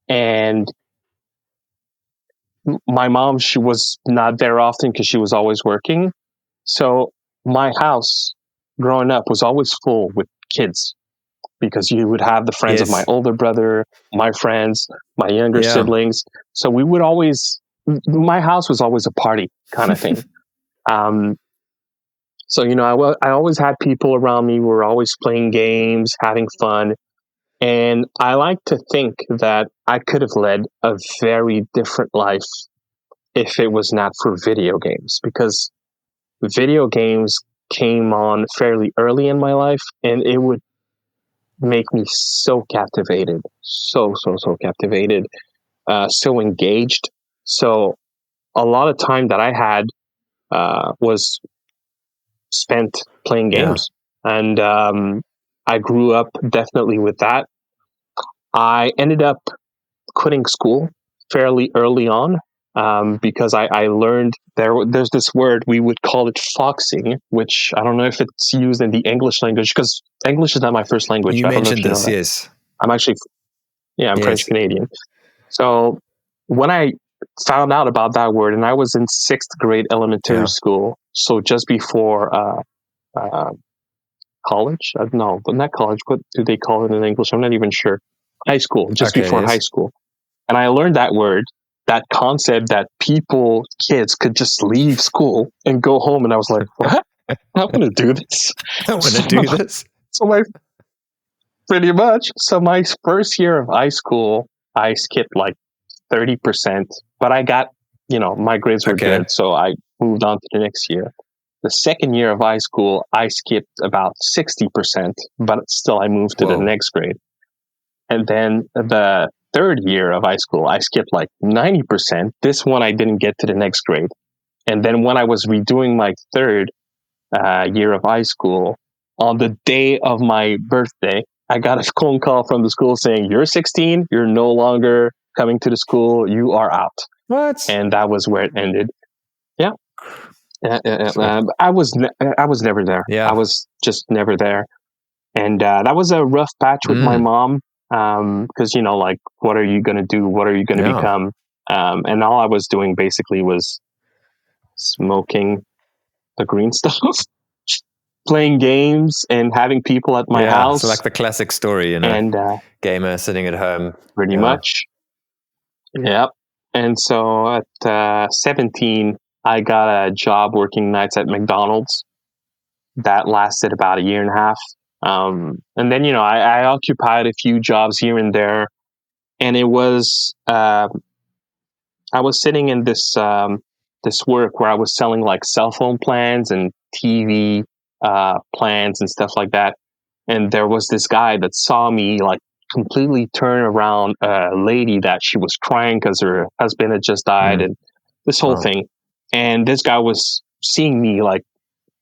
and my mom, she was not there often because she was always working. So my house growing up was always full with kids because you would have the friends of my older brother, my friends, my younger siblings. So we would always, my house was always a party kind of thing. So, I always had people around me. We were always playing games, having fun. And I like to think that I could have led a very different life if it was not for video games, because video games came on fairly early in my life, and it would make me so captivated, so captivated, so engaged. So a lot of time that I had was spent playing games. And I grew up definitely with that. I ended up quitting school fairly early on, because I learned there's this word, we would call it foxing, which I don't know if it's used in the English language, because English is not my first language. You I don't know mentioned if you this, know that. yes. I'm actually, I'm French Canadian. So when I found out about that word, and I was in sixth grade elementary school, so just before college, no, but not college. What do they call it in English? I'm not even sure. High school, just before high school. And I learned that word, that concept that kids could just leave school and go home. And I was like, what? I want to do this. I want to do this. So pretty much. So my first year of high school, I skipped like 30%, but I got, my grades were good. So I moved on to the next year. The second year of high school, I skipped about 60%, but still I moved to the next grade. And then the third year of high school, I skipped like 90%. This one, I didn't get to the next grade. And then when I was redoing my third year of high school, on the day of my birthday, I got a phone call from the school saying, "You're 16, you're no longer coming to the school, you are out." What? And that was where it ended. Yeah. I was never there. I was just never there. And that was a rough patch with my mom, because, like, what are you going to do? What are you going to become? And all I was doing basically was smoking the green stuff, playing games, and having people at my house. So like the classic story, and gamer sitting at home. Pretty much. Yep. And so at 17, I got a job working nights at McDonald's. That lasted about a year and a half. And then, I occupied a few jobs here and there. And it was, I was sitting in this work where I was selling like cell phone plans and TV plans and stuff like that. And there was this guy that saw me like completely turn around a lady that she was crying because her husband had just died, and this whole thing. And this guy was seeing me like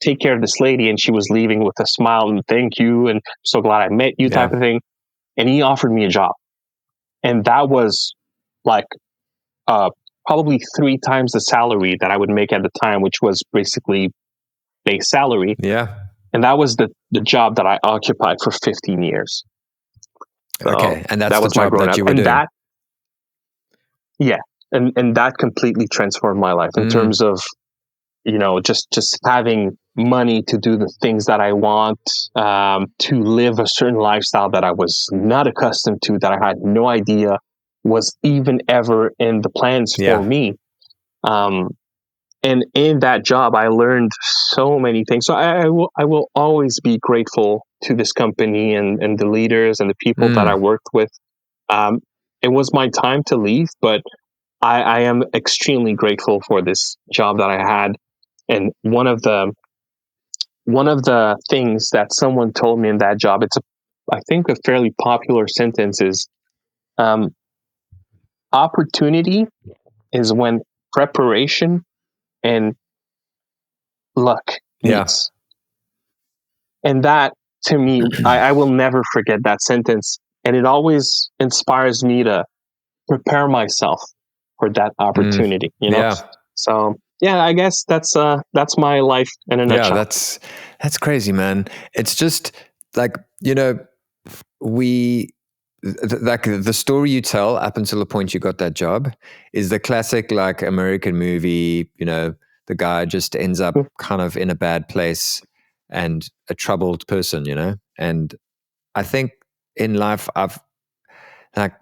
take care of this lady, and she was leaving with a smile and thank you and so glad I met you type of thing. And he offered me a job, and that was like probably 3 times the salary that I would make at the time, which was basically base salary. Yeah. And that was the job that I occupied for 15 years. So okay, and that's that the was my job growing that up. you were And doing. that, yeah, and that completely transformed my life in terms of, you know, just having money to do the things that I want, to live a certain lifestyle that I was not accustomed to, that I had no idea was even ever in the plans for me. And in that job, I learned so many things. So I will always be grateful to this company and the leaders and the people that I worked with. It was my time to leave, but I am extremely grateful for this job that I had. And one of the things that someone told me in that job, I think a fairly popular sentence is, opportunity is when preparation and luck meets. And that, to me, I will never forget that sentence. And it always inspires me to prepare myself for that opportunity, you know? So yeah, I guess that's my life in a nutshell. Yeah, that's crazy, man. It's just like, you know, like the story you tell up until the point you got that job is the classic like American movie, you know, the guy just ends up kind of in a bad place and a troubled person, you know? And I think in life, I've like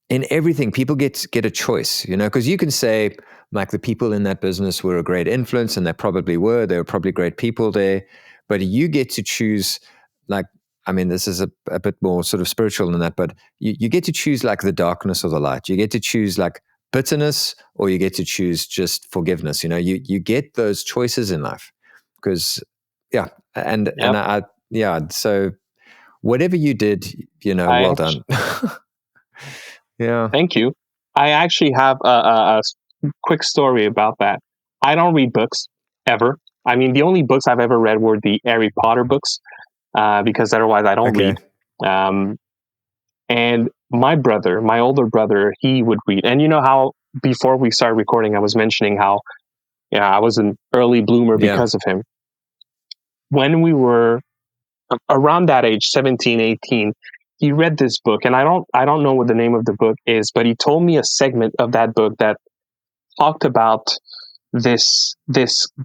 in everything, people get a choice, you know, because you can say like the people in that business were a great influence, and they probably were. They were probably great people there, but you get to choose. Like, I mean, this is a bit more sort of spiritual than that, but you get to choose like the darkness or the light. You get to choose like bitterness, or you get to choose just forgiveness. You know, you get those choices in life because, yeah, and I yeah. So whatever you did, you know, well done. Yeah. Thank you. I actually have a quick story about that. I don't read books ever. I mean, the only books I've ever read were the Harry Potter books, because otherwise I don't read. And my brother, my older brother, he would read. And you know how before we started recording, I was mentioning how, I was an early bloomer because of him. When we were around that age, 17, 18, he read this book, and I don't know what the name of the book is, but he told me a segment of that book that talked about this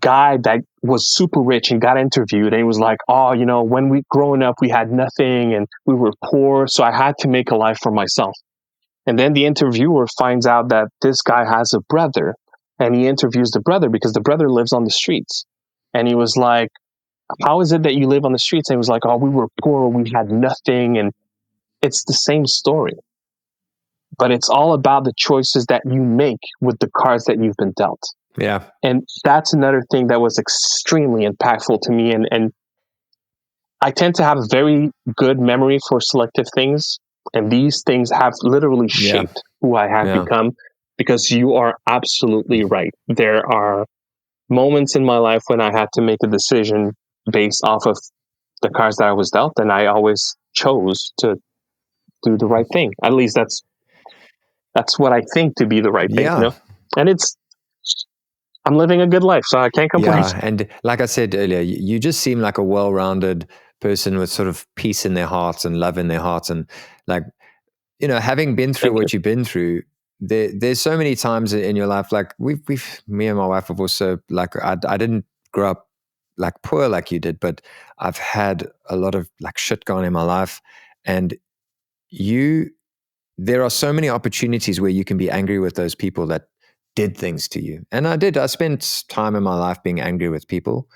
guy that was super rich and got interviewed, and he was like, oh, you know, when we growing up, we had nothing and we were poor, so I had to make a life for myself. And then the interviewer finds out that this guy has a brother, and he interviews the brother because the brother lives on the streets. And he was like, how is it that you live on the streets? And he was like, oh, we were poor, we had nothing. And it's the same story, but it's all about the choices that you make with the cards that you've been dealt. Yeah. And that's another thing that was extremely impactful to me. And I tend to have a very good memory for selective things. And these things have literally shaped who I have become, because you are absolutely right. There are moments in my life when I had to make a decision based off of the cards that I was dealt, and I always chose to do the right thing. At least that's what I think to be the right thing, you know? And I'm living a good life, so I can't complain. Yeah, and like I said earlier, you just seem like a well-rounded person with sort of peace in their hearts and love in their hearts, and like, you know, having been through what you've been through, there's so many times in your life, like me and my wife have also, like, I didn't grow up like poor like you did, but I've had a lot of like shit going in my life, and there are so many opportunities where you can be angry with those people that did things to you. And I spent time in my life being angry with people,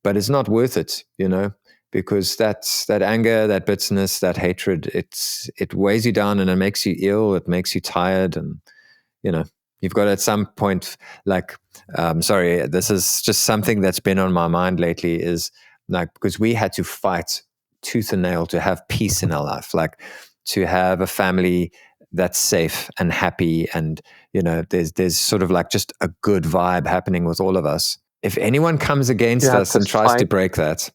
but it's not worth it, you know, because that anger, that bitterness, that hatred, it weighs you down, and it makes you ill. It makes you tired. And, you know, you've got at some point, like, sorry, this is just something that's been on my mind lately, is like, because we had to fight tooth and nail to have peace in our life, like to have a family that's safe and happy, and there's sort of like just a good vibe happening with all of us. If anyone comes against us and tries to break that,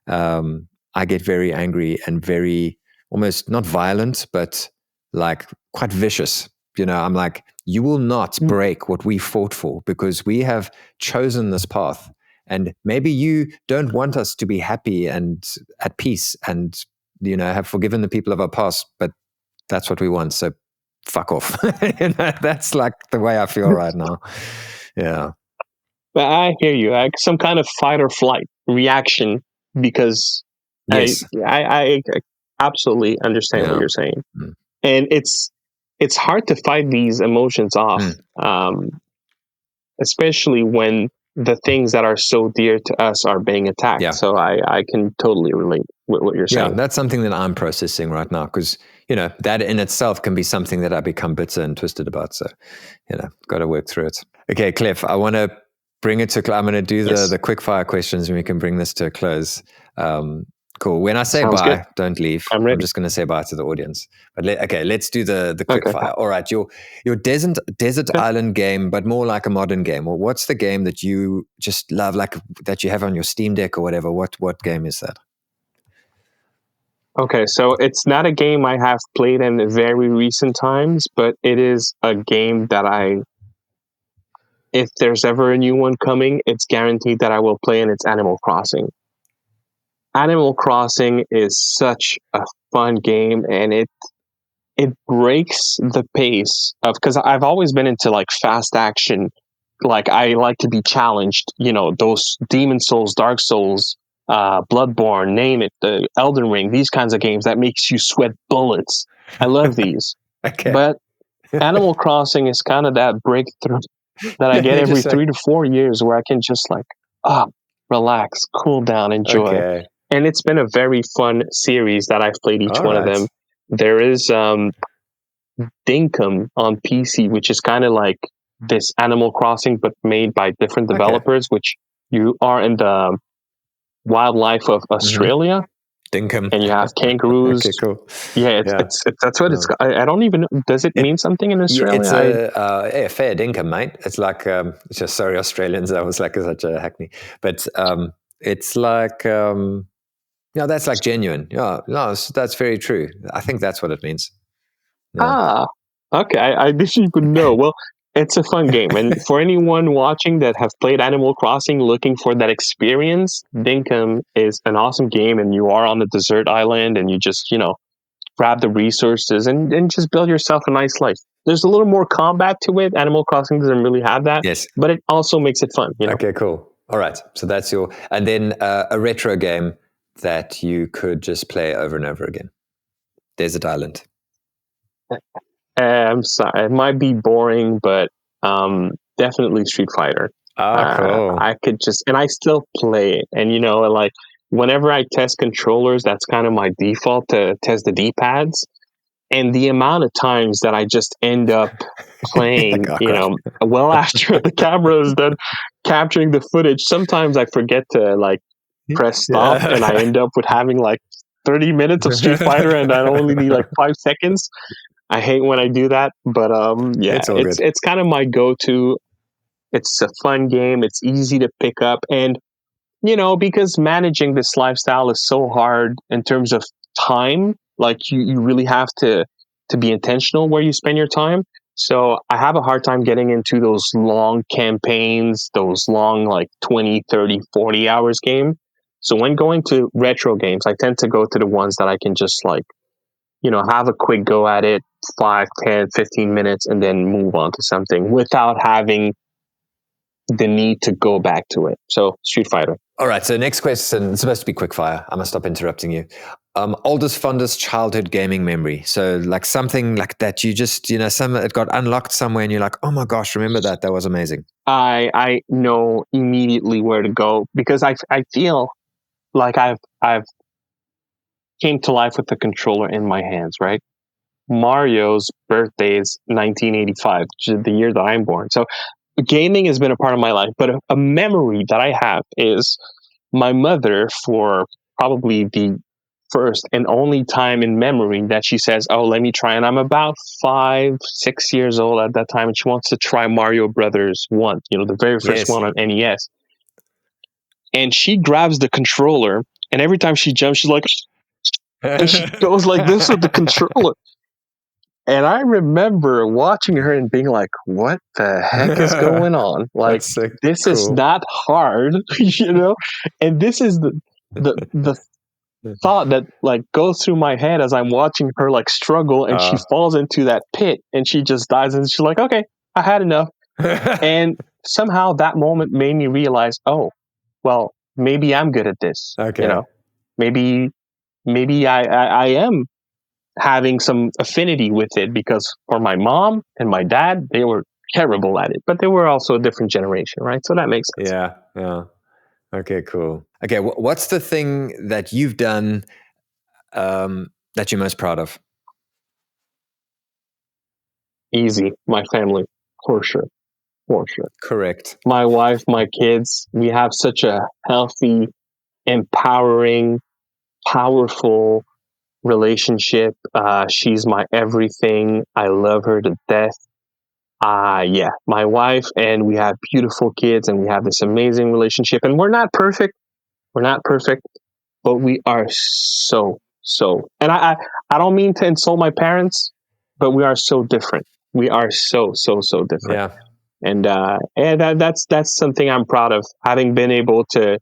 I get very angry and very almost not violent, but like quite vicious. I'm like, you will not break what we fought for, because we have chosen this path. And maybe you don't want us to be happy and at peace and, have forgiven the people of our past, but that's what we want. So fuck off. That's like the way I feel right now. Yeah. I hear you. Some kind of fight or flight reaction, because yes. I absolutely understand what you're saying. And it's hard to fight these emotions off, especially when the things that are so dear to us are being attacked. Yeah. So I can totally relate with what you're saying. Yeah, that's something that I'm processing right now, because, that in itself can be something that I become bitter and twisted about. So, got to work through it. Okay, Klef, I want to bring it to, I'm going to do the quickfire questions and we can bring this to a close. Cool. When I say Sounds bye, good. don't leave. I'm just going to say bye to the audience. But let's do the quick fire. All right, your desert island game, but more like a modern game. Well, what's the game that you just love, like that you have on your Steam Deck or whatever? What game is that? Okay, so it's not a game I have played in very recent times, but it is a game that if there's ever a new one coming, it's guaranteed that I will play, and it's Animal Crossing. Animal Crossing is such a fun game, and it breaks the pace of, because I've always been into like fast action. Like I like to be challenged, those Demon Souls, Dark Souls, Bloodborne, name it, the Elden Ring, these kinds of games that makes you sweat bullets. I love these. Okay. But Animal Crossing is kind of that breakthrough that I get every 3 to 4 years, where I can just relax, cool down, enjoy. Okay. And it's been a very fun series that I've played each one of them. There is Dinkum on PC, which is kind of like this Animal Crossing, but made by different developers, which you are in the wildlife of Australia. Dinkum. And you have kangaroos. Okay, cool. Yeah, it's that's what it's. I don't even know. Does it mean something in Australia? Yeah, it's a fair dinkum, mate. It's like, just sorry, Australians. I was like such a hackney, but it's like, that's like genuine. Yeah, no, that's very true. I think that's what it means. Yeah. Okay. I didn't even know. Well, it's a fun game, and for anyone watching that have played Animal Crossing, looking for that experience, Dinkum is an awesome game, and you are on the desert island, and you just grab the resources and just build yourself a nice life. There's a little more combat to it. Animal Crossing doesn't really have that. Yes. But it also makes it fun. Okay, cool. All right. So that's and then a retro game that you could just play over and over again. Desert Island. I'm sorry. It might be boring, but definitely Street Fighter. Cool. I could and I still play it. And, whenever I test controllers, that's kind of my default, to test the D-pads. And the amount of times that I just end up playing, well after the camera is done capturing the footage, sometimes I forget to press stop, and I end up with having 30 minutes of Street Fighter, and I only need 5 seconds. I hate when I do that, but it's kind of my go-to. It's a fun game. It's easy to pick up, and because managing this lifestyle is so hard in terms of time. You really have to be intentional where you spend your time. So I have a hard time getting into those long campaigns, those long 20, 30, 40 hours game. So when going to retro games, I tend to go to the ones that I can just have a quick go at it, 5, 10, 15 minutes, and then move on to something without having the need to go back to it. So Street Fighter. All right. So next question, it's supposed to be quickfire. I must stop interrupting you. Oldest, fondest childhood gaming memory. So something like that, you just, it got unlocked somewhere and you're like, oh my gosh, remember that? That was amazing. I know immediately where to go, because I feel like I've came to life with the controller in my hands, right? Mario's birthday is 1985, the year that I'm born. So gaming has been a part of my life, but a memory that I have is my mother, for probably the first and only time in memory that she says, "Oh, let me try." And I'm about 5, 6 years old at that time, and she wants to try Mario Brothers 1, the very first Yes. one on NES. And she grabs the controller, and every time she jumps, she's like, and she goes like this with the controller. And I remember watching her and being like, what the heck is going on? Like, That's so this cool. is not hard, And this is the thought that like goes through my head as I'm watching her like struggle, and she falls into that pit and she just dies, and she's like, okay, I had enough. And somehow that moment made me realize, oh, well, maybe I'm good at this. Okay. Maybe I am having some affinity with it, because for my mom and my dad, they were terrible at it, but they were also a different generation, right? So that makes sense. Yeah. Okay, cool. Okay, what's the thing that you've done that you're most proud of? Easy. My family, for sure. Correct. My wife, my kids, we have such a healthy, empowering, powerful relationship. She's my everything. I love her to death. Yeah, my wife, and we have beautiful kids, and we have this amazing relationship, and we're not perfect, but we are so, and I don't mean to insult my parents, but we are so different. We are so different. Yeah. And that's something I'm proud of, having been able to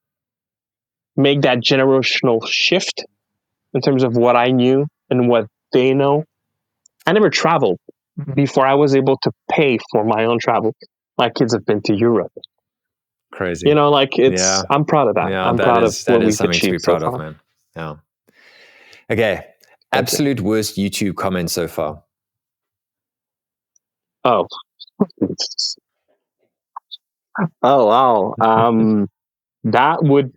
make that generational shift in terms of what I knew and what they know. I never traveled before I was able to pay for my own travel. My kids have been to Europe. Crazy. I'm proud of that. Yeah, I'm proud of what we've something to be achieved so proud of, far. man. Yeah. Okay. Absolute worst YouTube comment so far. Oh. Oh, wow. That would,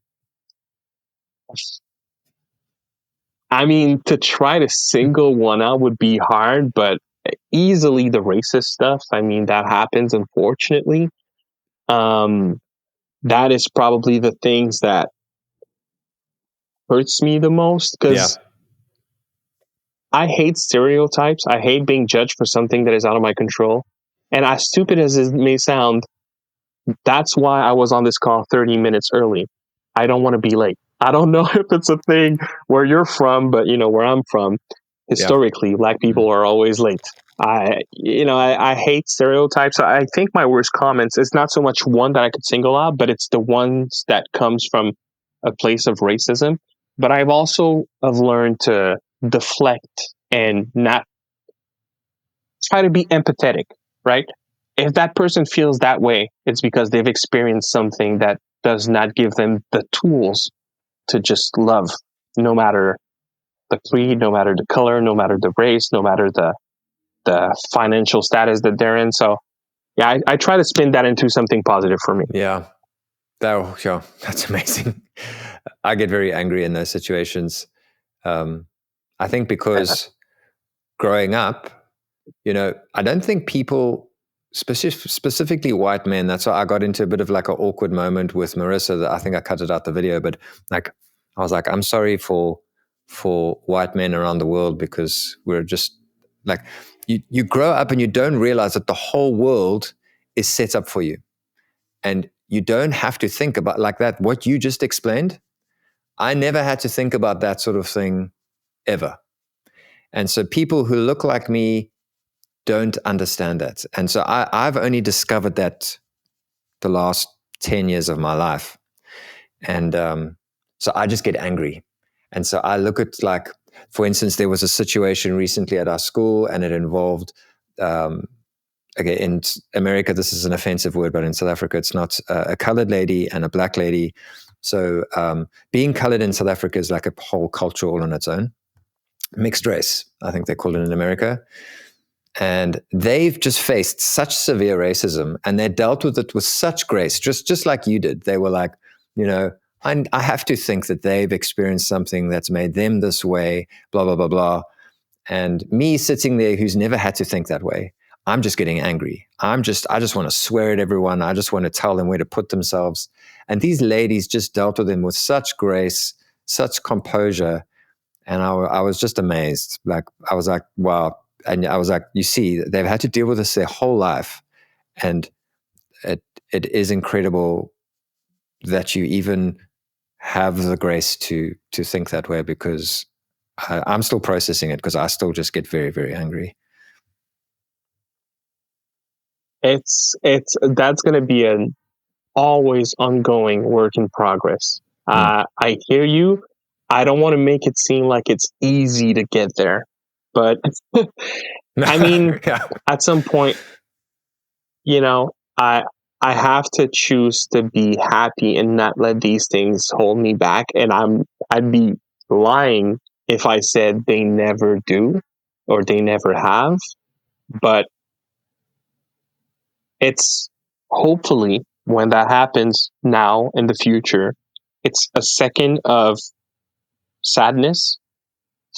to try to single one out would be hard, but easily the racist stuff. That happens, unfortunately. That is probably the things that hurts me the most, because I hate stereotypes. I hate being judged for something that is out of my control. And as stupid as it may sound, that's why I was on this call 30 minutes early. I don't want to be late. I don't know if it's a thing where you're from, but where I'm from, historically, Black people are always late. I hate stereotypes. I think my worst comments is not so much one that I could single out, but it's the ones that comes from a place of racism. But I've also learned to deflect and not try to be empathetic, right? If that person feels that way, it's because they've experienced something that does not give them the tools to just love, no matter the creed, no matter the color, no matter the race, no matter the financial status that they're in. So yeah, I try to spin that into something positive for me. Yeah. That's amazing. I get very angry in those situations. I think because growing up, I don't think people, specifically white men, that's why I got into a bit of like an awkward moment with Marissa. That I think I cut it out the video, but like I was like, I'm sorry for white men around the world, because we're just like, you grow up and you don't realize that the whole world is set up for you, and you don't have to think about like that. What you just explained, I never had to think about that sort of thing ever. And so people who look like me don't understand that. And so I've only discovered that the last 10 years of my life. And so I just get angry. And so I look at, like, for instance, there was a situation recently at our school, and it involved, in America, this is an offensive word, but in South Africa, it's not, a colored lady and a black lady. So being colored in South Africa is like a whole culture all on its own. Mixed race, I think they call it in America. And they've just faced such severe racism, and they dealt with it with such grace, just like you did. They were like, I have to think that they've experienced something that's made them this way, blah, blah, blah, blah. And me sitting there, who's never had to think that way, I'm just getting angry. I just want to swear at everyone. I just want to tell them where to put themselves. And these ladies just dealt with them with such grace, such composure. And I was just amazed. Like, I was like, wow. And I was like, you see, they've had to deal with this their whole life. And it is incredible that you even have the grace to think that way, because I'm still processing it, because I still just get very, very angry. That's going to be an always ongoing work in progress. I hear you. I don't want to make it seem like it's easy to get there, but I mean, at some point, I have to choose to be happy and not let these things hold me back. And I'd be lying if I said they never do or they never have. But it's hopefully, when that happens now in the future, it's a second of sadness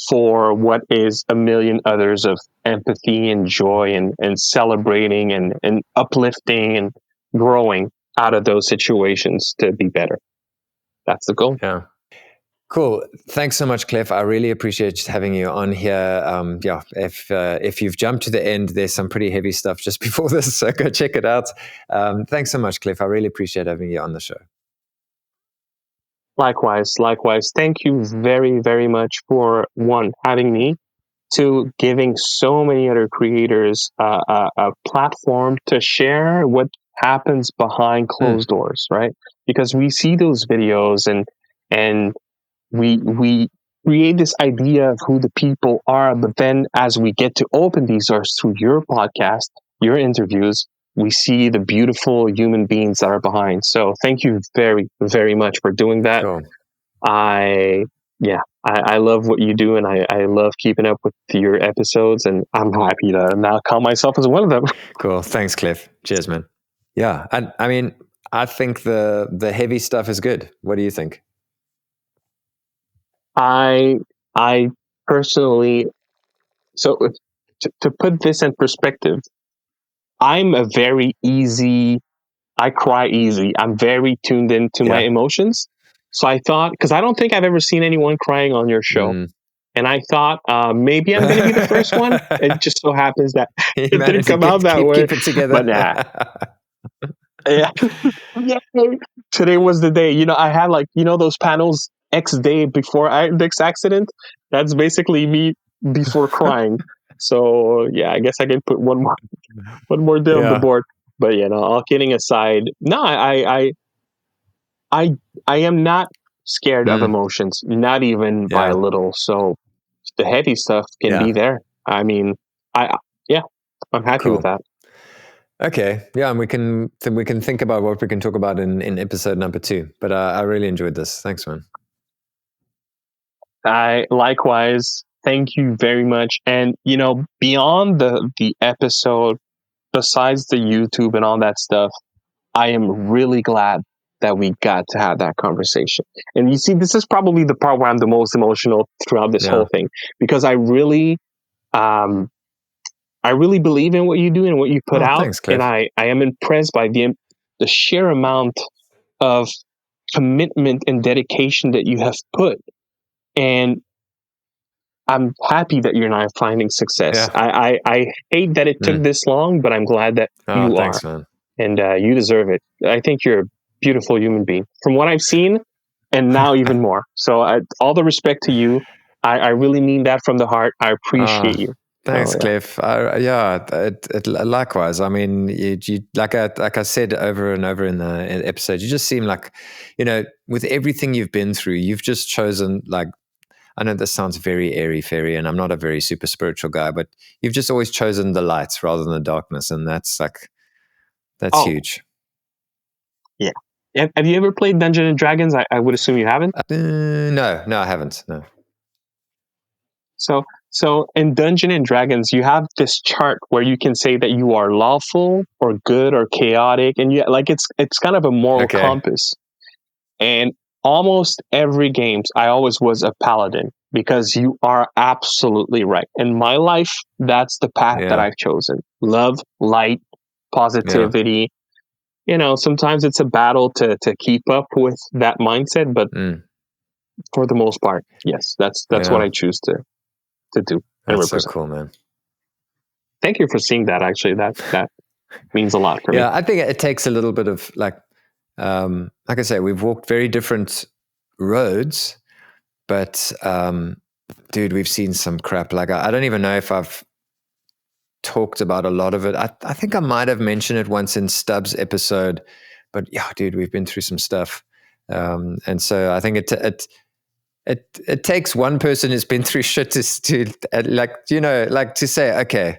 for what is a million others of empathy and joy and celebrating and uplifting and growing out of those situations to be better. That's the goal. Yeah. Cool. Thanks so much, Klef. I really appreciate having you on here. If you've jumped to the end, there's some pretty heavy stuff just before this, so go check it out. Thanks so much, Klef. I really appreciate having you on the show. Likewise. Thank you very, very much for, one, having me, two, giving so many other creators a platform to share what happens behind closed doors, right? Because we see those videos and we create this idea of who the people are, but then as we get to open these doors through your podcast, your interviews, we see the beautiful human beings that are behind. So thank you very, very much for doing that. Cool. I love what you do, and I love keeping up with your episodes, and I'm happy to now call myself as one of them. Cool. Thanks, Klef. Cheers, man. Yeah. And I mean, I think the heavy stuff is good. What do you think? I personally, so to put this in perspective, I'm a very easy, I cry easy. I'm very tuned into my emotions. So I thought, because I don't think I've ever seen anyone crying on your show. And I thought maybe I'm going to be the first one. It just so happens that it didn't come out that way. Keep it together. But nah. Yeah. Today was the day. I had those panels X day before this accident. That's basically me before crying. So yeah, I guess I can put one more day on the board. But all kidding aside, no, I am not scared of emotions, not even by a little. So the heavy stuff can be there. I mean, I'm happy with that. Okay, yeah, and we can think about what we can talk about in episode number 2. But I really enjoyed this. Thanks, man. Likewise. Thank you very much. And beyond the episode, besides the YouTube and all that stuff, I am really glad that we got to have that conversation. And you see, this is probably the part where I'm the most emotional throughout this whole thing, because I really believe in what you do and what you put out. Thanks, Klef. And I am impressed by the sheer amount of commitment and dedication that you have put. And I'm happy that you're not finding success. Yeah. I hate that it took this long, but I'm glad that you thanks, are. Man. And you deserve it. I think you're a beautiful human being from what I've seen, and now even more. So all the respect to you. I really mean that from the heart. I appreciate you. Thanks, Klef. Likewise. I mean, you like I said over and over in the episode, you just seem like, with everything you've been through, you've just chosen, like, I know this sounds very airy-fairy, and I'm not a very super spiritual guy, but you've just always chosen the lights rather than the darkness, and that's huge. Yeah. Have you ever played Dungeons and Dragons? I would assume you haven't. No, I haven't. No. So in Dungeons and Dragons, you have this chart where you can say that you are lawful or good or chaotic, and it's kind of a moral compass. And almost every game, I always was a paladin, because you are absolutely right. In my life, that's the path that I've chosen: love, light, positivity. Sometimes it's a battle to keep up with that mindset, but For the most part, yes. That's what I choose to do and That's so represent. cool, man. Thank you for seeing that. Actually, that means a lot for me. Yeah, I think it takes a little bit of like I say, we've walked very different roads, but dude, we've seen some crap. Like I don't even know if I've talked about a lot of it. I think I might have mentioned it once in Stubbs' episode, but yeah, dude, we've been through some stuff, and so I think it takes one person who's been through shit to like, you know, like to say, okay,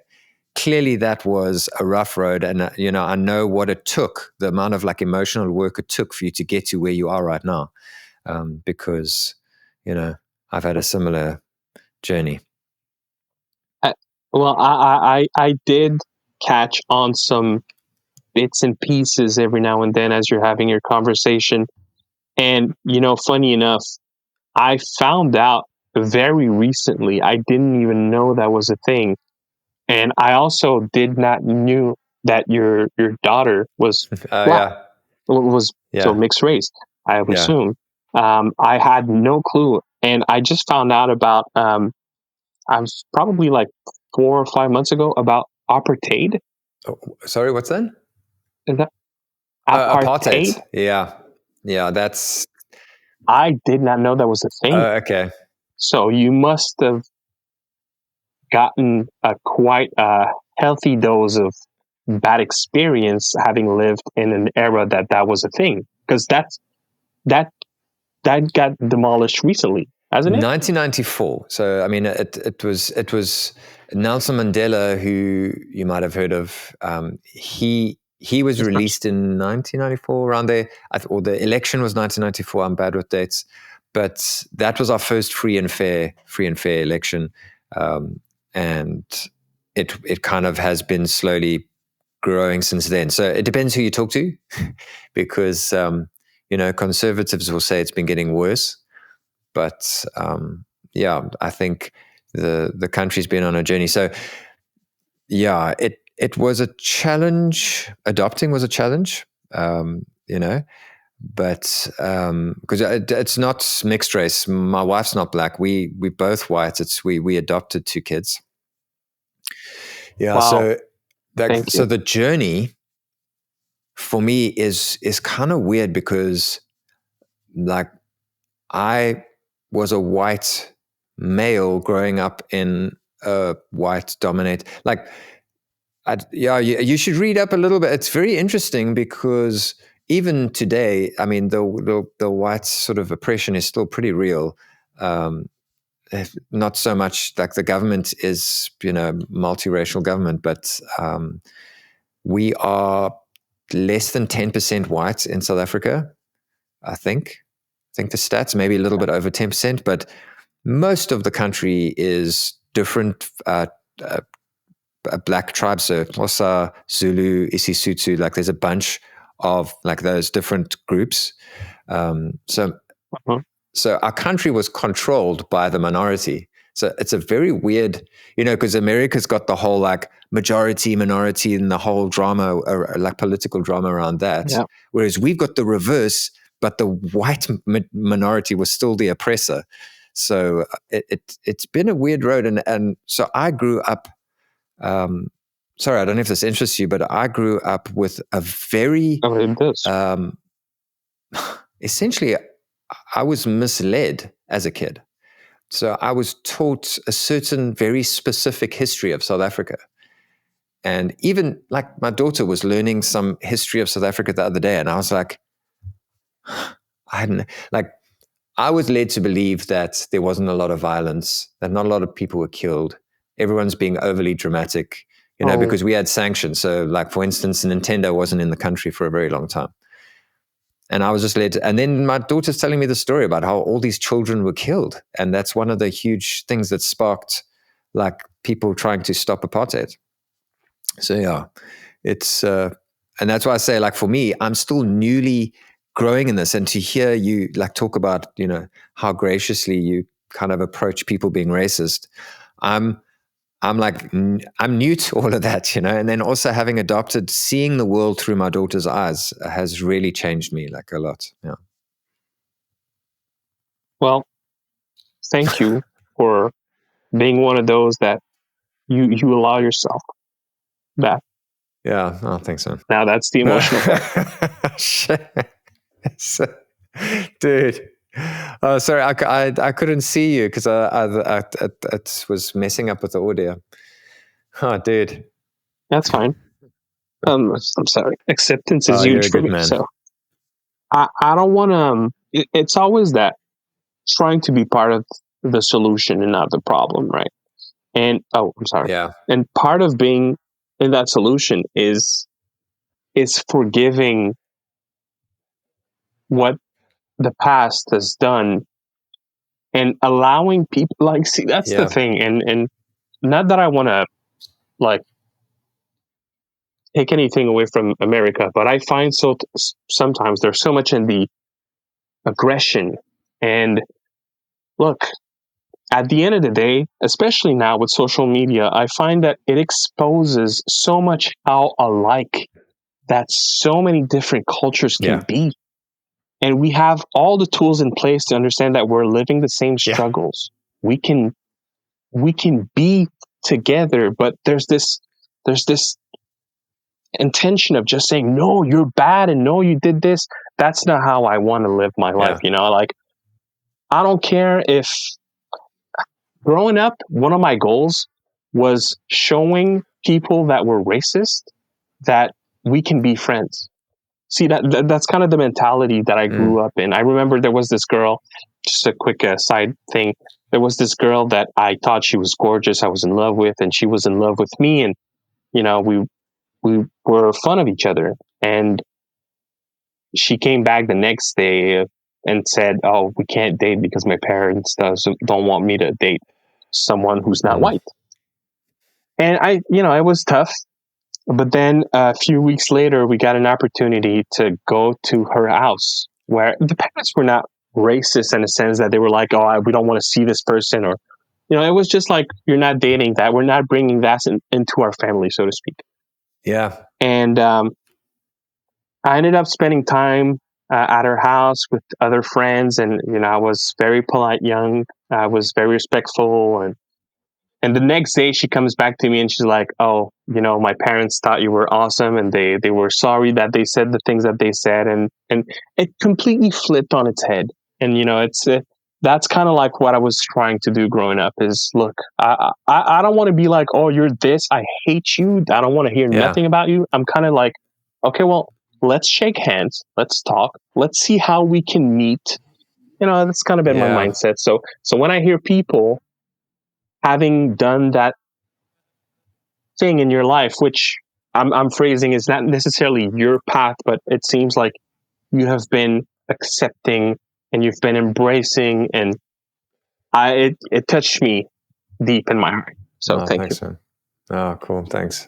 clearly that was a rough road, and you know, I know what it took, the amount of like emotional work it took for you to get to where you are right now, because you know, I've had a similar journey. I did catch on some bits and pieces every now and then as you're having your conversation, and you know, funny enough, I found out very recently. I didn't even know that was a thing, and I also did not knew that your daughter was black. Yeah, Was so yeah, mixed race, I would yeah. assume. I had no clue, and I just found out about. I was probably like 4 or 5 months ago about apartheid. Oh, sorry, what's that? Is that Apartheid. apartheid? Yeah, that's I did not know that was a thing. okay. So you must have gotten a quite healthy dose of bad experience having lived in an era that was a thing, because that got demolished recently, hasn't it? 1994. So I mean, it was Nelson Mandela, who you might have heard of. He was released in 1994, around there, or the election was 1994. I'm bad with dates, but that was our first free and fair election, and it kind of has been slowly growing since then. So it depends who you talk to, because you know, conservatives will say it's been getting worse. But yeah, I think the country's been on a journey. So yeah, it was a challenge. Adopting was a challenge, you know, but because it's not mixed race. My wife's not black. We both white. It's we adopted 2 kids. Yeah. Wow. Thank So you. the journey for me is kind of weird, because like I was a white male growing up in a white dominate. Like, you should read up a little bit. It's very interesting, because even today, I mean, the white sort of oppression is still pretty real. Not so much like the government is, you know, multiracial government, but we are less than 10% white in South Africa, I think. I think the stats maybe a little bit over 10%, but most of the country is different black tribes. So Xhosa, Zulu, Isisuthu, like there's a bunch of like those different groups. So our country was controlled by the minority. So it's a very weird, you know, because America's got the whole like majority, minority, and the whole drama, like political drama around that. Yeah. Whereas we've got the reverse, but the white minority was still the oppressor. So it's been a weird road. And so I grew up, sorry, I don't know if this interests you, but I grew up with a very, it does. Essentially, I was misled as a kid. So I was taught a certain very specific history of South Africa. And even like my daughter was learning some history of South Africa the other day. And I was like, I was led to believe that there wasn't a lot of violence, that not a lot of people were killed. Everyone's being overly dramatic, you know, because we had sanctions. So like, for instance, Nintendo wasn't in the country for a very long time. And I was just led to, and then my daughter's telling me the story about how all these children were killed. And that's one of the huge things that sparked like people trying to stop apartheid. So yeah, it's, and that's why I say, like, for me, I'm still newly growing in this. And to hear you like talk about, you know, how graciously you kind of approach people being racist, I'm like, I'm new to all of that, you know, and then also having adopted, seeing the world through my daughter's eyes has really changed me like a lot. Yeah. Well, thank you for being one of those that you allow yourself that. Yeah. Oh, thanks, man. Now that's the emotional part. Dude. Oh, sorry. I couldn't see you because I was messing up with the audio. Oh, dude. That's fine. I'm sorry. Acceptance is You're huge a for good me. man. So I don't want to. It's always that trying to be part of the solution and not the problem, right? And I'm sorry. Yeah. And part of being in that solution is forgiving what the past has done and allowing people, like, see, that's the thing. And not that I want to like take anything away from America, but I find sometimes there's so much in the aggression. And look, at the end of the day, especially now with social media, I find that it exposes so much how alike that so many different cultures can be. And we have all the tools in place to understand that we're living the same struggles. We can be together, but there's this intention of just saying, no, you're bad, and no, you did this. That's not how I want to live my life. Like, I don't care if growing up, one of my goals was showing people that were racist that we can be friends. See, that's kind of the mentality that I grew up in. I remember there was this girl, just a quick side thing. There was this girl that I thought she was gorgeous. I was in love with, and she was in love with me. And, we were fun of each other. And she came back the next day and said, "Oh, we can't date because my parents don't want me to date someone who's not white." And it was tough. But then a few weeks later, we got an opportunity to go to her house, where the parents were not racist in the sense that they were like, "Oh, we don't want to see this person," or, it was just like, "You're not dating that. We're not bringing that into our family," so to speak. Yeah. And I ended up spending time at her house with other friends, and I was very polite, young. I was very respectful, and the next day she comes back to me and she's like, "Oh, my parents thought you were awesome, and they were sorry that they said the things that they said," and it completely flipped on its head. And that's kind of like what I was trying to do growing up. Is, look, I don't want to be like, "Oh, you're this. I hate you. I don't want to hear nothing about you." I'm kind of like, okay, well, let's shake hands. Let's talk. Let's see how we can meet. That's kind of been my mindset. So when I hear people having done that thing in your life, which I'm phrasing is not necessarily your path, but it seems like you have been accepting and you've been embracing, and it touched me deep in my heart. So thank you. Man. Oh, cool. Thanks.